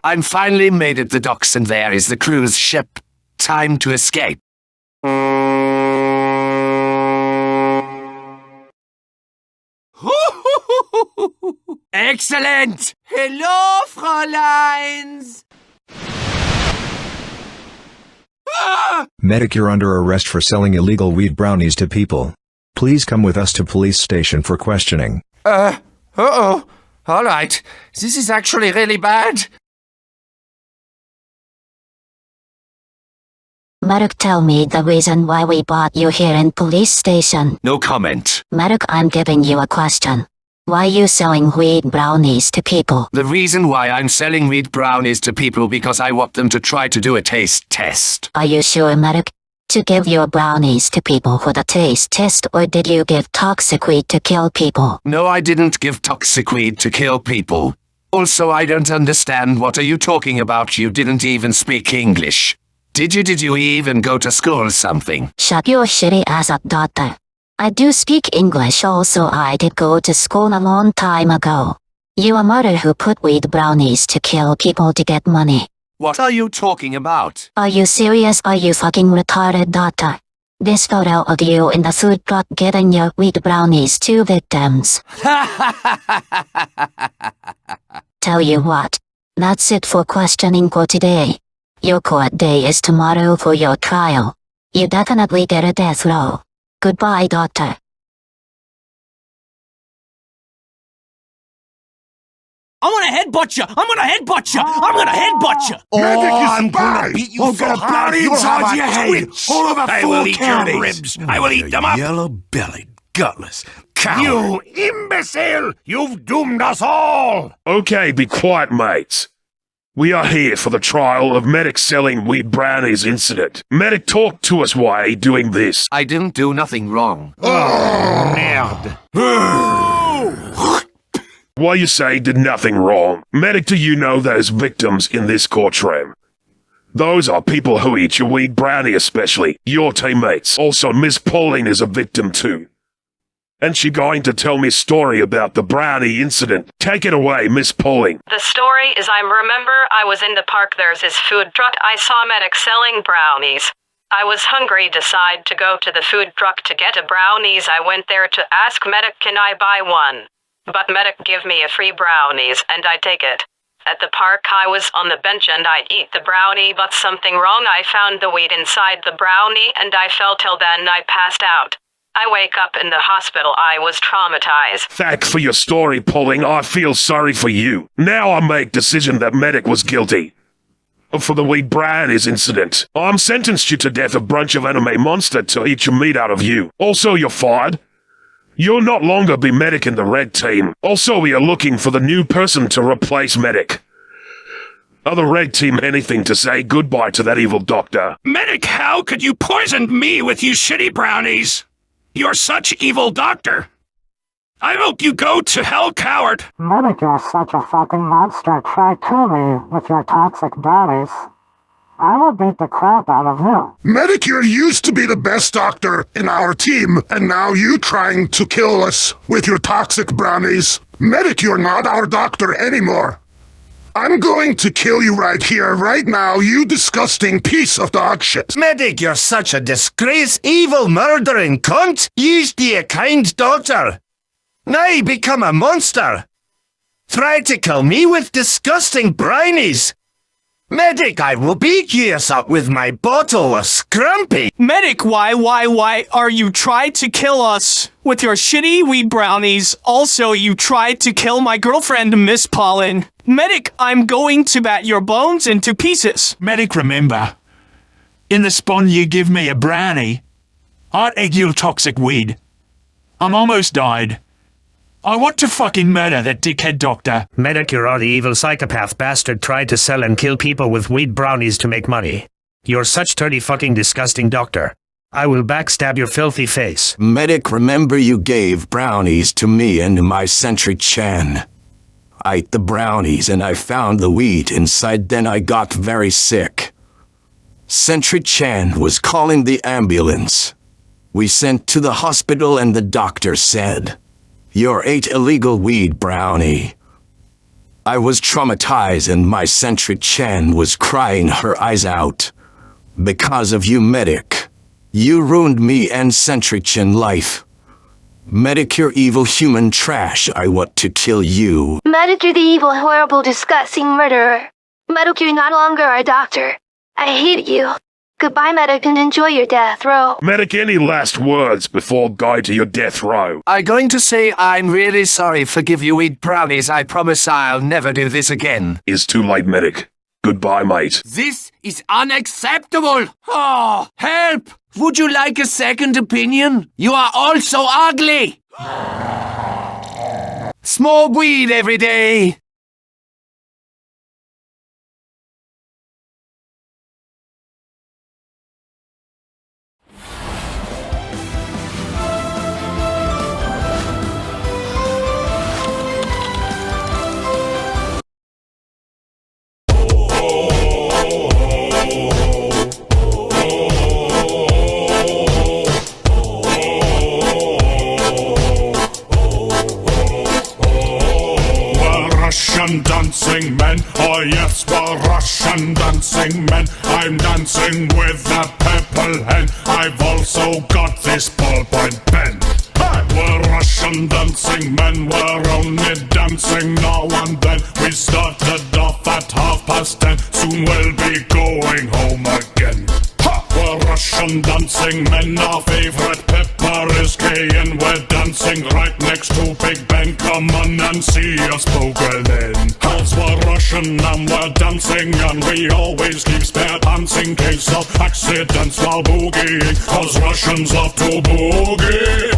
I'm finally made at the docks and there is the cruise ship. Time to escape. Excellent! Hello, Fräuleins! Medic, you're under arrest for selling illegal weed brownies to people. Please come with us to police station for questioning. Uh-oh. All right. This is actually really bad. Medic, tell me the reason why we brought you here in police station. No comment. Medic, I'm giving you a question. Why you selling weed brownies to people? The reason why I'm selling weed brownies to people because I want them to try to do a taste test. Are you sure, Medic? To give your brownies to people for the taste test, or did you give toxic weed to kill people? No, I didn't give toxic weed to kill people. Also, I don't understand what are you talking about. You didn't even speak English. Did you even go to school or something? Shut your shitty ass up, daughter. I do speak English also. I did go to school a long time ago. You a murderer who put weed brownies to kill people to get money. What are you talking about? Are you serious? Are you fucking retarded, daughter? This photo of you in the food truck getting your weed brownies to victims. Tell you what. That's it for questioning for today. Your court day is tomorrow for your trial. You definitely get a death row. Goodbye, daughter. I'm gonna headbutt you! I'm gonna headbutt you! I'm gonna headbutt you! I'm gonna beat you so hard you'll have a twitch. All over I will eat your ribs. I will eat them up. Yellow-bellied, gutless coward. You imbecile! You've doomed us all! Okay, be quiet, mates. We are here for the trial of Medic selling weed brownies incident. Medic, talk to us why he doing this. I didn't do nothing wrong. Oh, merde. Why you say did nothing wrong? Medic, do you know those victims in this courtroom? Those are people who eat your weed brownie, especially your teammates. Also, Miss Pauline is a victim too. And she going to tell me a story about the brownie incident. Take it away, Miss Pauline. The story is I remember I was in the park, there's this food truck, I saw Medic selling brownies. I was hungry, decide to go to the food truck to get a brownies. I went there to ask Medic, can I buy one? But Medic give me a free brownies and I take it. At the park, I was on the bench and I'd eat the brownie, but something wrong. I found the weed inside the brownie and I fell till then I passed out. I wake up in the hospital. I was traumatized. Thanks for your story, Pauline. I feel sorry for you. Now I make decision that Medic was guilty for the weed brownies incident. I'm sentenced you to death, a bunch of anime monster to eat your meat out of you. Also, you're fired. You'll not longer be Medic in the red team. Also, we are looking for the new person to replace Medic. Are the red team anything to say goodbye to that evil doctor? Medic, how could you poison me with you shitty brownies? You're such evil doctor. I hope you go to hell, coward. Medic, you're such a fucking monster. Try kill me with your toxic brownies. I will beat the crap out of you. Medicure used to be the best doctor in our team, and now you trying to kill us with your toxic brownies. Medic, you're not our doctor anymore. I'm going to kill you right here, right now, you disgusting piece of dog shit. Medic, you're such a disgrace, evil, murdering cunt. Used to be a kind doctor. Now become a monster. Try to kill me with disgusting brownies. Medic, I will beat you up with my bottle of scrumpy. Medic, why are you tried to kill us with your shitty weed brownies? Also, you tried to kill my girlfriend, Miss Pollen. Medic, I'm going to bat your bones into pieces. Medic, remember, in the spawn you give me a brownie, I'd egg your toxic weed. I'm almost died. I want to fucking murder that dickhead doctor. Medic, you're the evil psychopath bastard tried to sell and kill people with weed brownies to make money. You're such dirty fucking disgusting doctor. I will backstab your filthy face. Medic, remember you gave brownies to me and my Sentry Chan. I ate the brownies and I found the weed inside, then I got very sick. Sentry Chan was calling the ambulance. We sent to the hospital and the doctor said, "You're ate illegal weed brownie." I was traumatized and my Sentry Chan was crying her eyes out. Because of you, Medic. You ruined me and Sentry Chan life. Medic, you're evil human trash. I want to kill you. Medic, you're the evil, horrible, disgusting murderer. Medic, you're no longer our doctor. I hate you. Goodbye, Medic, and enjoy your death row. Medic, any last words before going to your death row? I'm going to say I'm really sorry for give you weed brownies. I promise I'll never do this again. It's too late, Medic. Goodbye, mate. This is unacceptable. Oh, help! Would you like a second opinion? You are all so ugly. Smoke weed every day. Dancing men, oh yes, we're Russian dancing men. I'm dancing with a purple hen. I've also got this ballpoint pen. Hey! We're Russian dancing men, we're only dancing now and then. We started off at 10:30, soon we'll be going home again. We're Russian dancing men, our favorite pepper is cayenne. We're dancing right next to Big Ben, come on and see us boogaloo. Cause we're Russian and we're dancing, and we always keep spare pants in case of accidents while boogieing. Cause Russians love to boogie.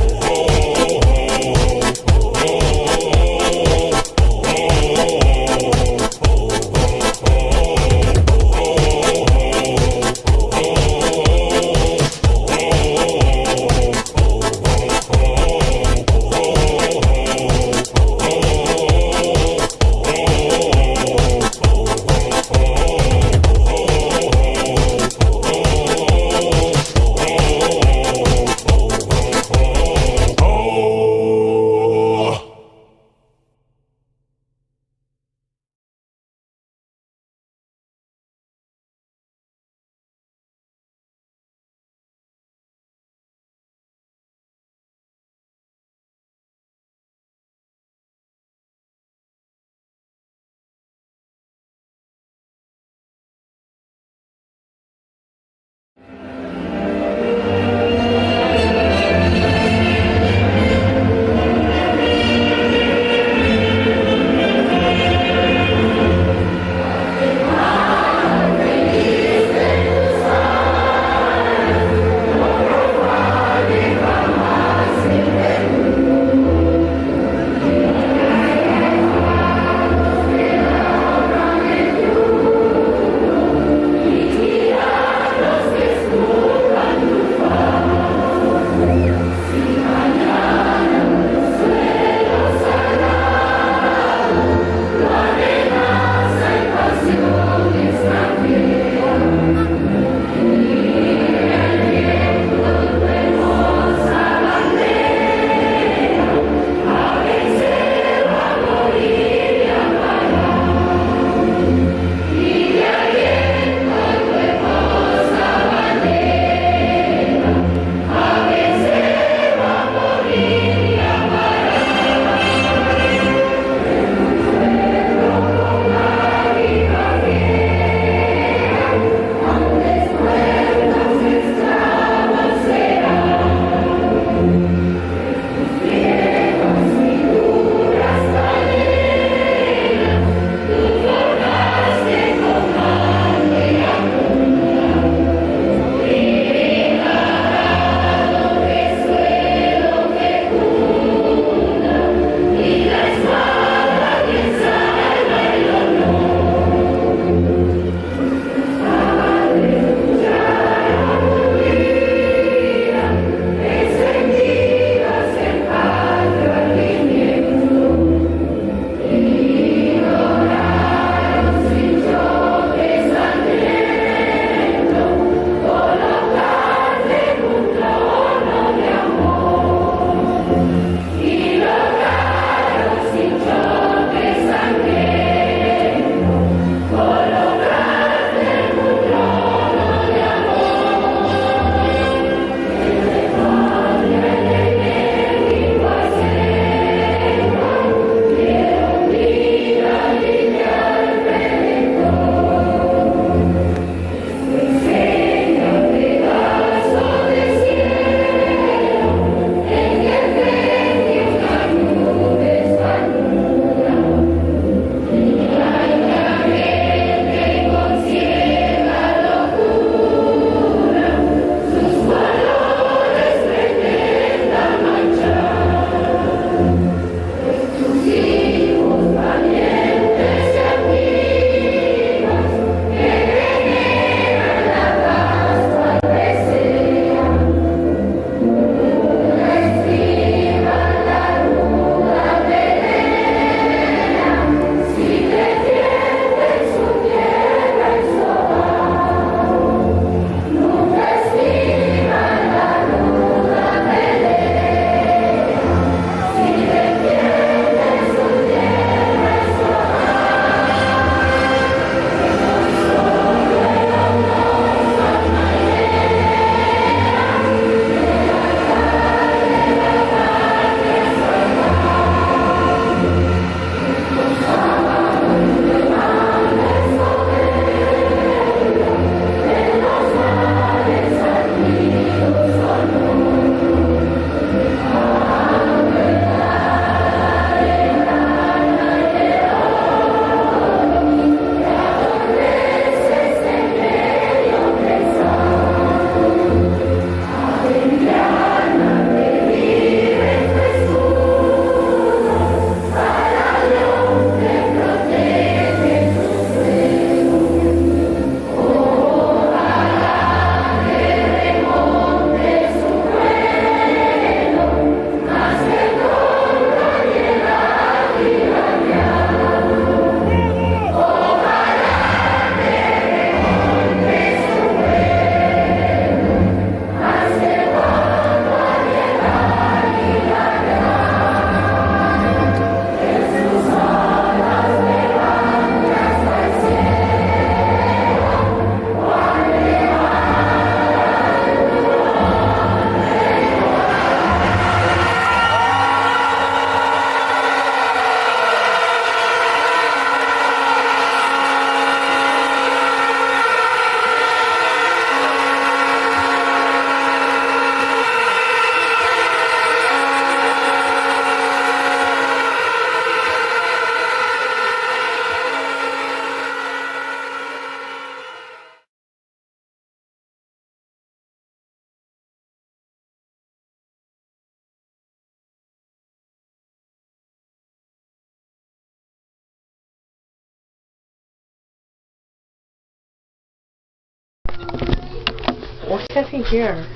can't hear.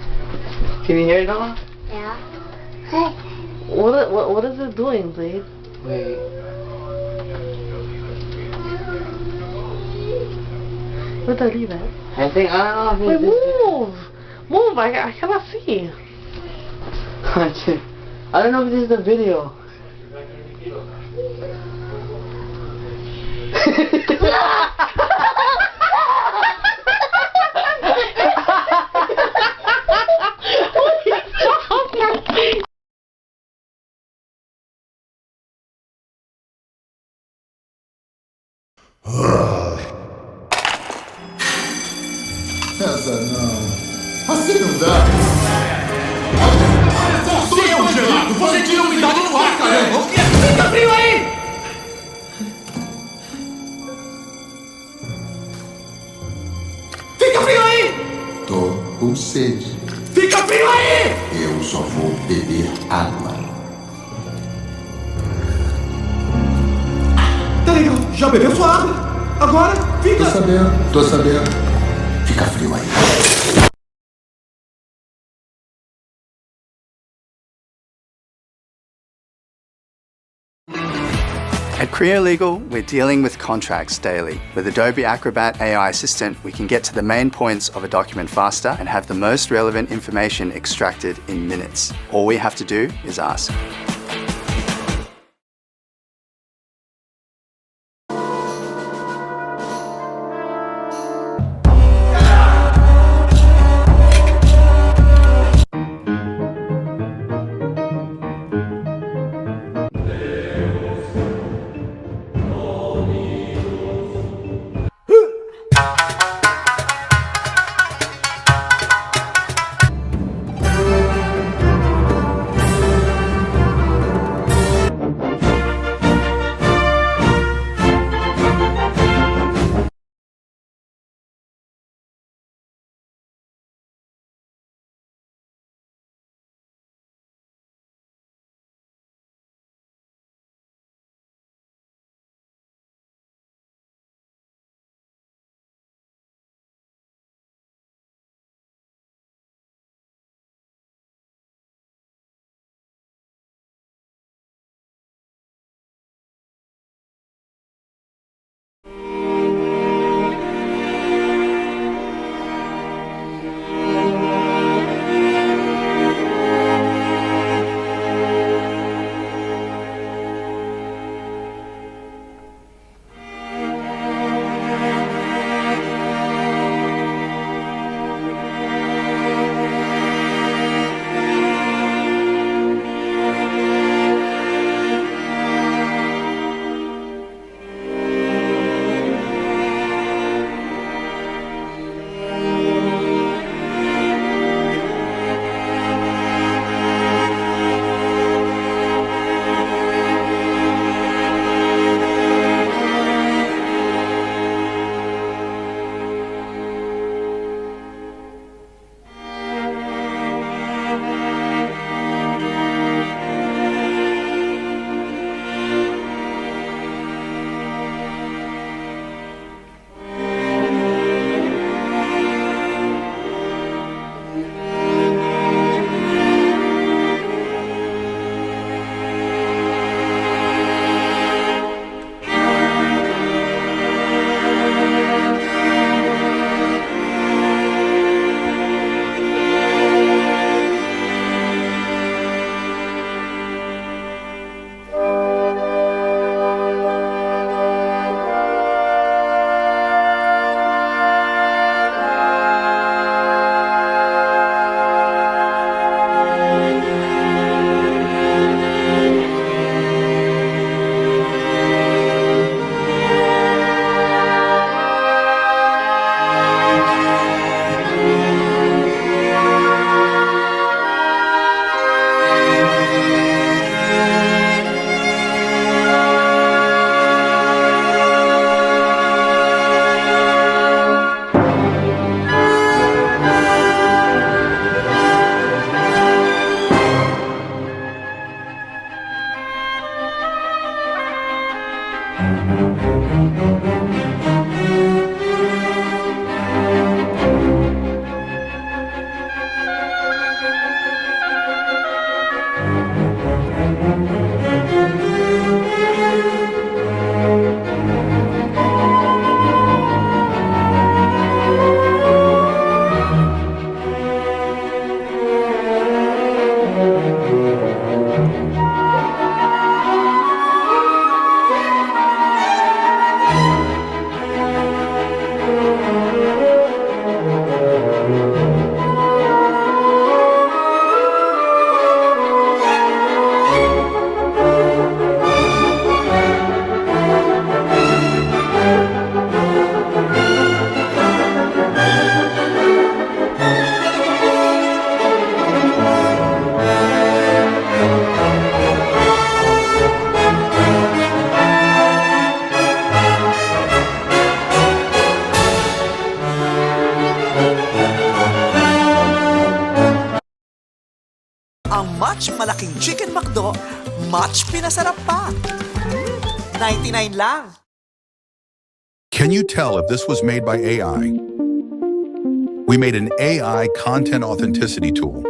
Can you hear it now? Yeah. What is it doing, Blade? Wait. Where'd I leave it? I don't know. Wait, move! Move! I cannot see. I don't know if this is the video. Essa não. Assim não dá. Você é um gelado! Você tira umidade do ar, caramba! O que é? Fica frio aí! Fica frio aí! Tô com sede. Fica frio aí! Eu só vou beber água. Tá legal, já bebeu sua água? Agora, fica... Tô sabendo. Fica frio aí. At Creo Legal, we're dealing with contracts daily. With Adobe Acrobat AI Assistant, we can get to the main points of a document faster and have the most relevant information extracted in minutes. All we have to do is ask. mundo, much pinasarap pa. 99 lang. Can you tell if this was made by AI? We made an AI content authenticity tool.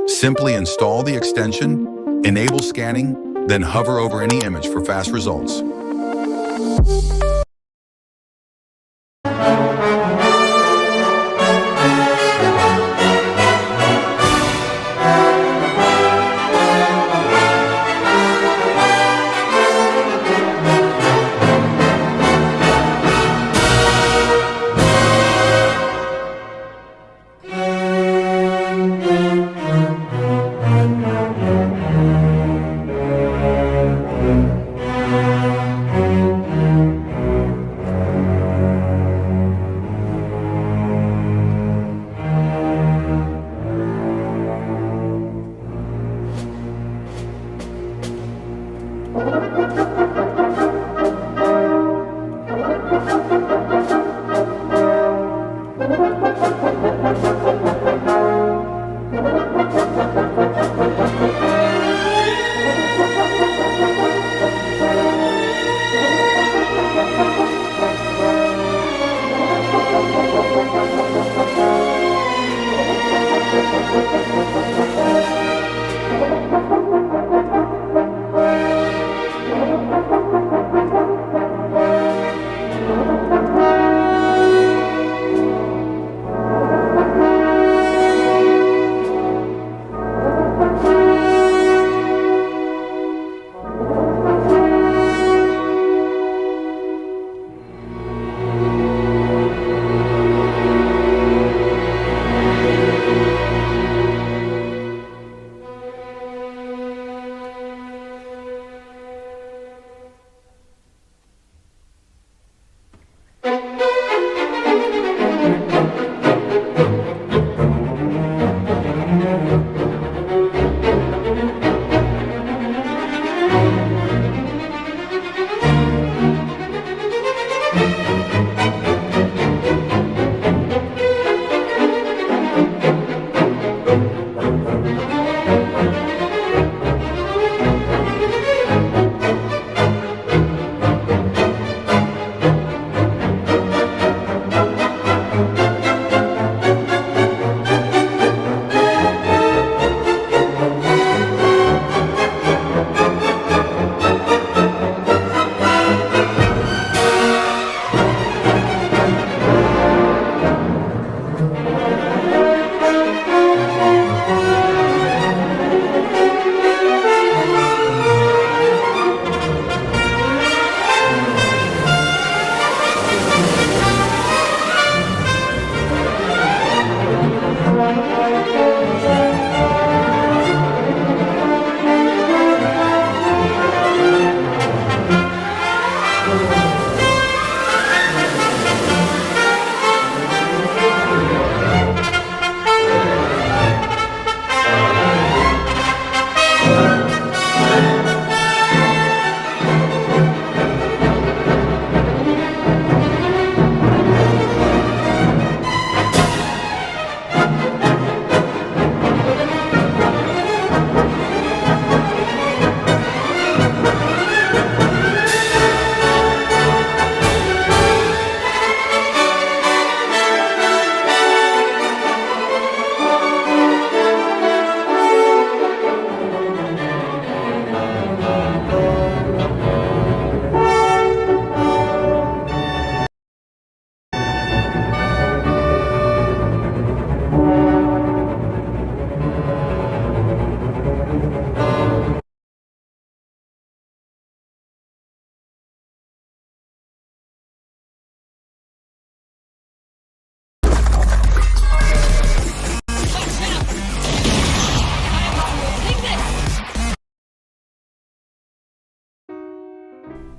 Simply install the extension, enable scanning, then hover over any image for fast results.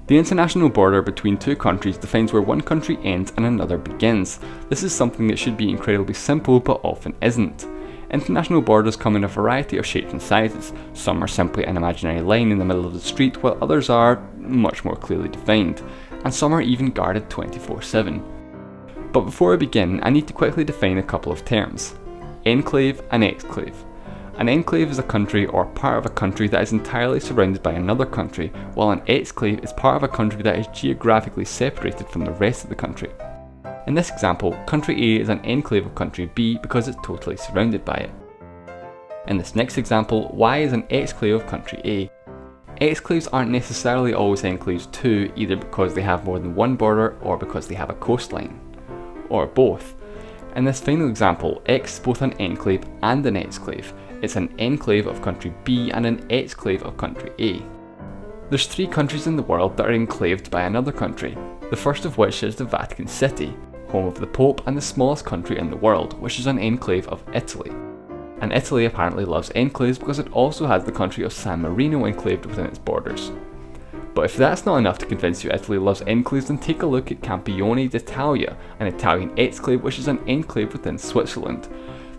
The international border between two countries defines where one country ends and another begins. This is something that should be incredibly simple but often isn't. International borders come in a variety of shapes and sizes. Some are simply an imaginary line in the middle of the street, while others are much more clearly defined, and some are even guarded 24/7. But before I begin, I need to quickly define a couple of terms: enclave and exclave. An enclave is a country or part of a country that is entirely surrounded by another country, while an exclave is part of a country that is geographically separated from the rest of the country. In this example, country A is an enclave of country B because it's totally surrounded by it. In this next example, Y is an exclave of country A. Exclaves aren't necessarily always enclaves too, either because they have more than one border or because they have a coastline. Or both. In this final example, X is both an enclave and an exclave. It's an enclave of country B and an exclave of country A. There's 3 countries in the world that are enclaved by another country, the first of which is the Vatican City, home of the Pope and the smallest country in the world, which is an enclave of Italy. And Italy apparently loves enclaves because it also has the country of San Marino enclaved within its borders. But if that's not enough to convince you Italy loves enclaves, then take a look at Campione d'Italia, an Italian exclave which is an enclave within Switzerland.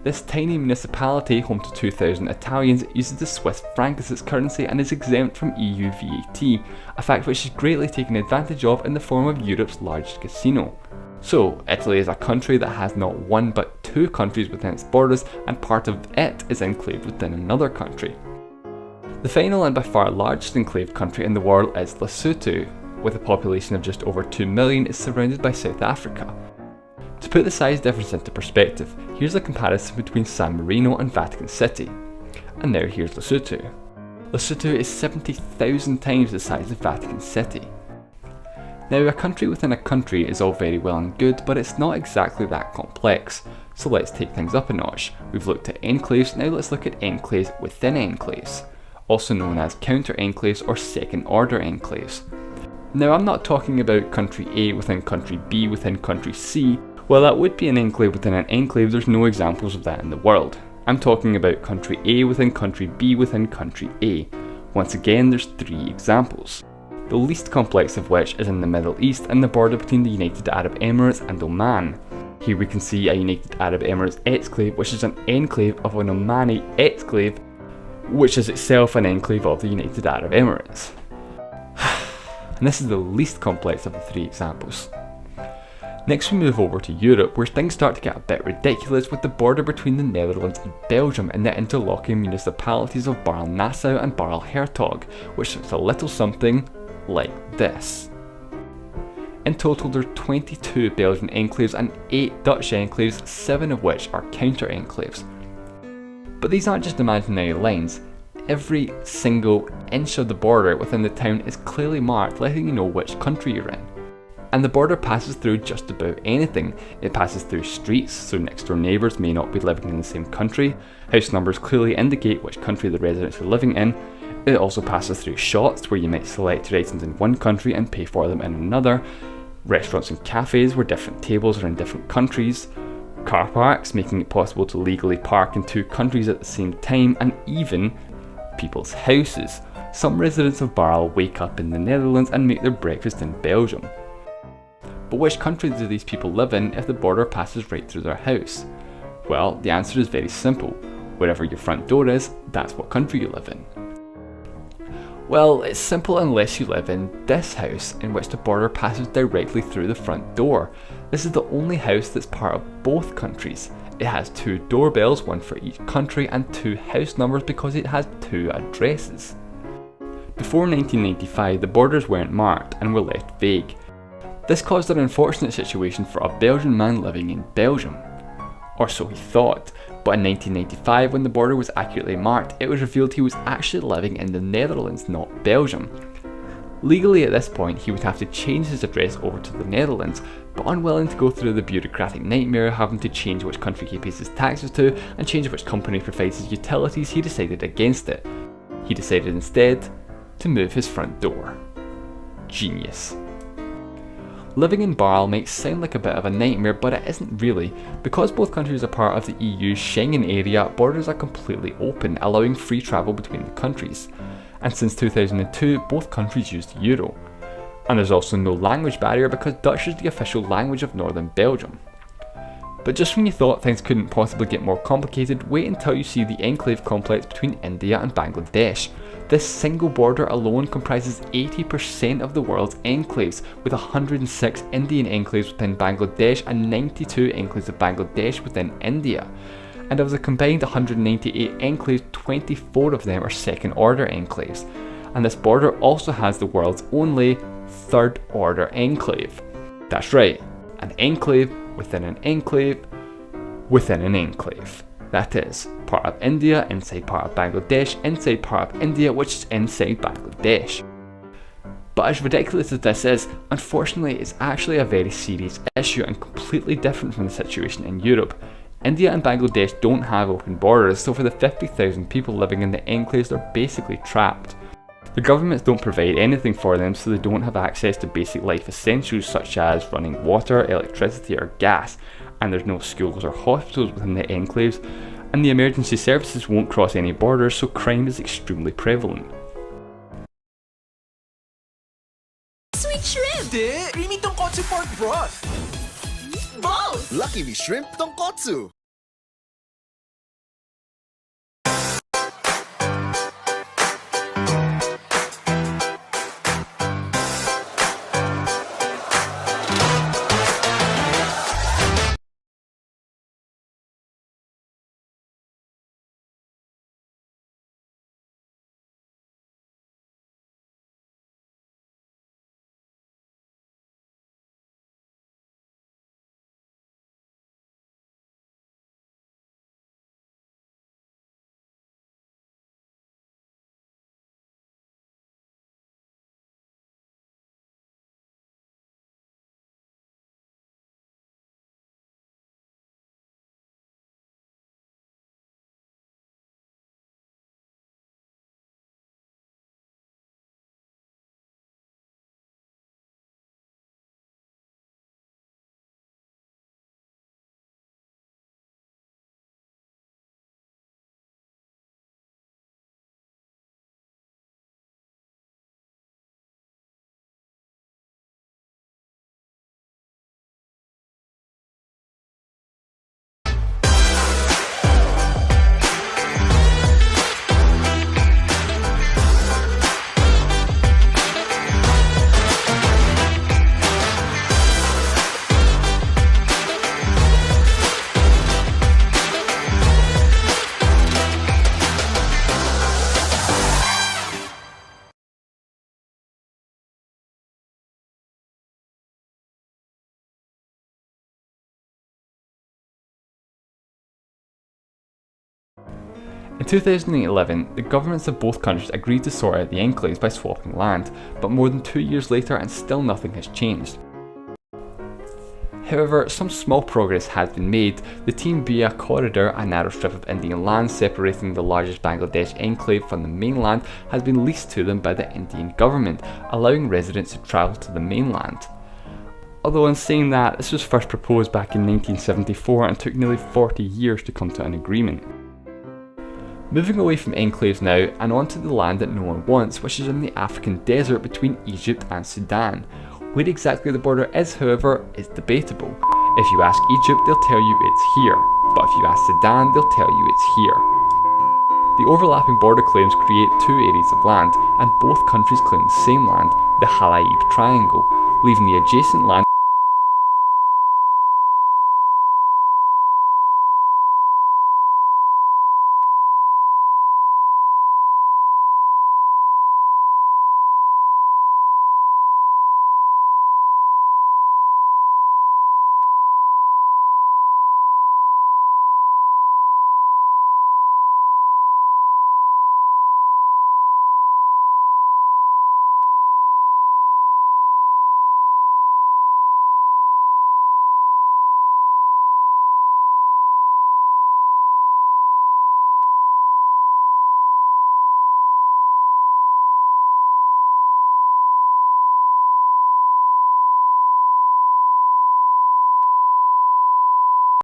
This tiny municipality, home to 2,000 Italians, uses the Swiss franc as its currency and is exempt from EU VAT, a fact which is greatly taken advantage of in the form of Europe's largest casino. So, Italy is a country that has not one but 2 countries within its borders, and part of it is enclaved within another country. The final and by far largest enclaved country in the world is Lesotho, with a population of just over 2 million, is surrounded by South Africa. To put the size difference into perspective, here's a comparison between San Marino and Vatican City. And now here's Lesotho. Lesotho is 70,000 times the size of Vatican City. Now, a country within a country is all very well and good, but it's not exactly that complex. So let's take things up a notch. We've looked at enclaves, now let's look at enclaves within enclaves, also known as counter enclaves or second order enclaves. Now, I'm not talking about country A within country B within country C. While that would be an enclave within an enclave, there's no examples of that in the world. I'm talking about country A within country B within country A. Once again, there's 3 examples. The least complex of which is in the Middle East and the border between the United Arab Emirates and Oman. Here we can see a United Arab Emirates exclave, which is an enclave of an Omani exclave, which is itself an enclave of the United Arab Emirates. And this is the least complex of the 3 examples. Next we move over to Europe, where things start to get a bit ridiculous with the border between the Netherlands and Belgium and the interlocking municipalities of Barl-Nassau and Barl-Hertog, which is a little something like this. In total there are 22 Belgian enclaves and 8 Dutch enclaves, 7 of which are counter enclaves. But these aren't just imaginary lines. Every single inch of the border within the town is clearly marked, letting you know which country you're in. And the border passes through just about anything. It passes through streets, so next door neighbours may not be living in the same country. House numbers clearly indicate which country the residents are living in. It also passes through shops, where you might select your items in one country and pay for them in another. Restaurants and cafes, where different tables are in different countries. Car parks, making it possible to legally park in 2 countries at the same time. And even people's houses. Some residents of Barl wake up in the Netherlands and make their breakfast in Belgium. But which country do these people live in if the border passes right through their house? Well, the answer is very simple. Wherever your front door is, that's what country you live in. Well, it's simple unless you live in this house, in which the border passes directly through the front door. This is the only house that's part of both countries. It has 2 doorbells, one for each country, and 2 house numbers because it has 2 addresses. Before 1995, the borders weren't marked and were left vague. This caused an unfortunate situation for a Belgian man living in Belgium. Or so he thought, but in 1995, when the border was accurately marked, it was revealed he was actually living in the Netherlands, not Belgium. Legally at this point, he would have to change his address over to the Netherlands, but unwilling to go through the bureaucratic nightmare of having to change which country he pays his taxes to and change which company provides his utilities, he decided against it. He decided instead to move his front door. Genius. Living in Barl might sound like a bit of a nightmare, but it isn't really. Because both countries are part of the EU's Schengen area, borders are completely open, allowing free travel between the countries. And since 2002, both countries use the euro. And there's also no language barrier because Dutch is the official language of northern Belgium. But just when you thought things couldn't possibly get more complicated, wait until you see the enclave complex between India and Bangladesh. This single border alone comprises 80% of the world's enclaves, with 106 Indian enclaves within Bangladesh and 92 enclaves of Bangladesh within India. and of the combined 198 enclaves, 24 of them are second order enclaves, and this border also has the world's only third order enclave. That's right, an enclave within an enclave within an enclave. That is, part of India inside part of Bangladesh inside part of India, which is inside Bangladesh. But as ridiculous as this is, unfortunately it's actually a very serious issue and completely different from the situation in Europe. India and Bangladesh don't have open borders, so for the 50,000 people living in the enclaves, they're basically trapped. The governments don't provide anything for them, so they don't have access to basic life essentials such as running water, electricity or gas, and there's no schools or hospitals within the enclaves, and the emergency services won't cross any borders, so crime is extremely prevalent. Sweet shrimp! Di, creamy tonkotsu pork broth! Balls! Lucky Me Shrimp Tonkotsu! In 2011, the governments of both countries agreed to sort out the enclaves by swapping land, but more than 2 years later and still nothing has changed. However, some small progress has been made. The Timbia Corridor, a narrow strip of Indian land separating the largest Bangladesh enclave from the mainland, has been leased to them by the Indian government, allowing residents to travel to the mainland. Although in saying that, this was first proposed back in 1974 and took nearly 40 years to come to an agreement. Moving away from enclaves now and onto the land that no one wants, which is in the African desert between Egypt and Sudan. Where exactly the border is, however, is debatable. If you ask Egypt, they'll tell you it's here, but if you ask Sudan, they'll tell you it's here. The overlapping border claims create two areas of land, and both countries claim the same land, the Halaib Triangle, leaving the adjacent land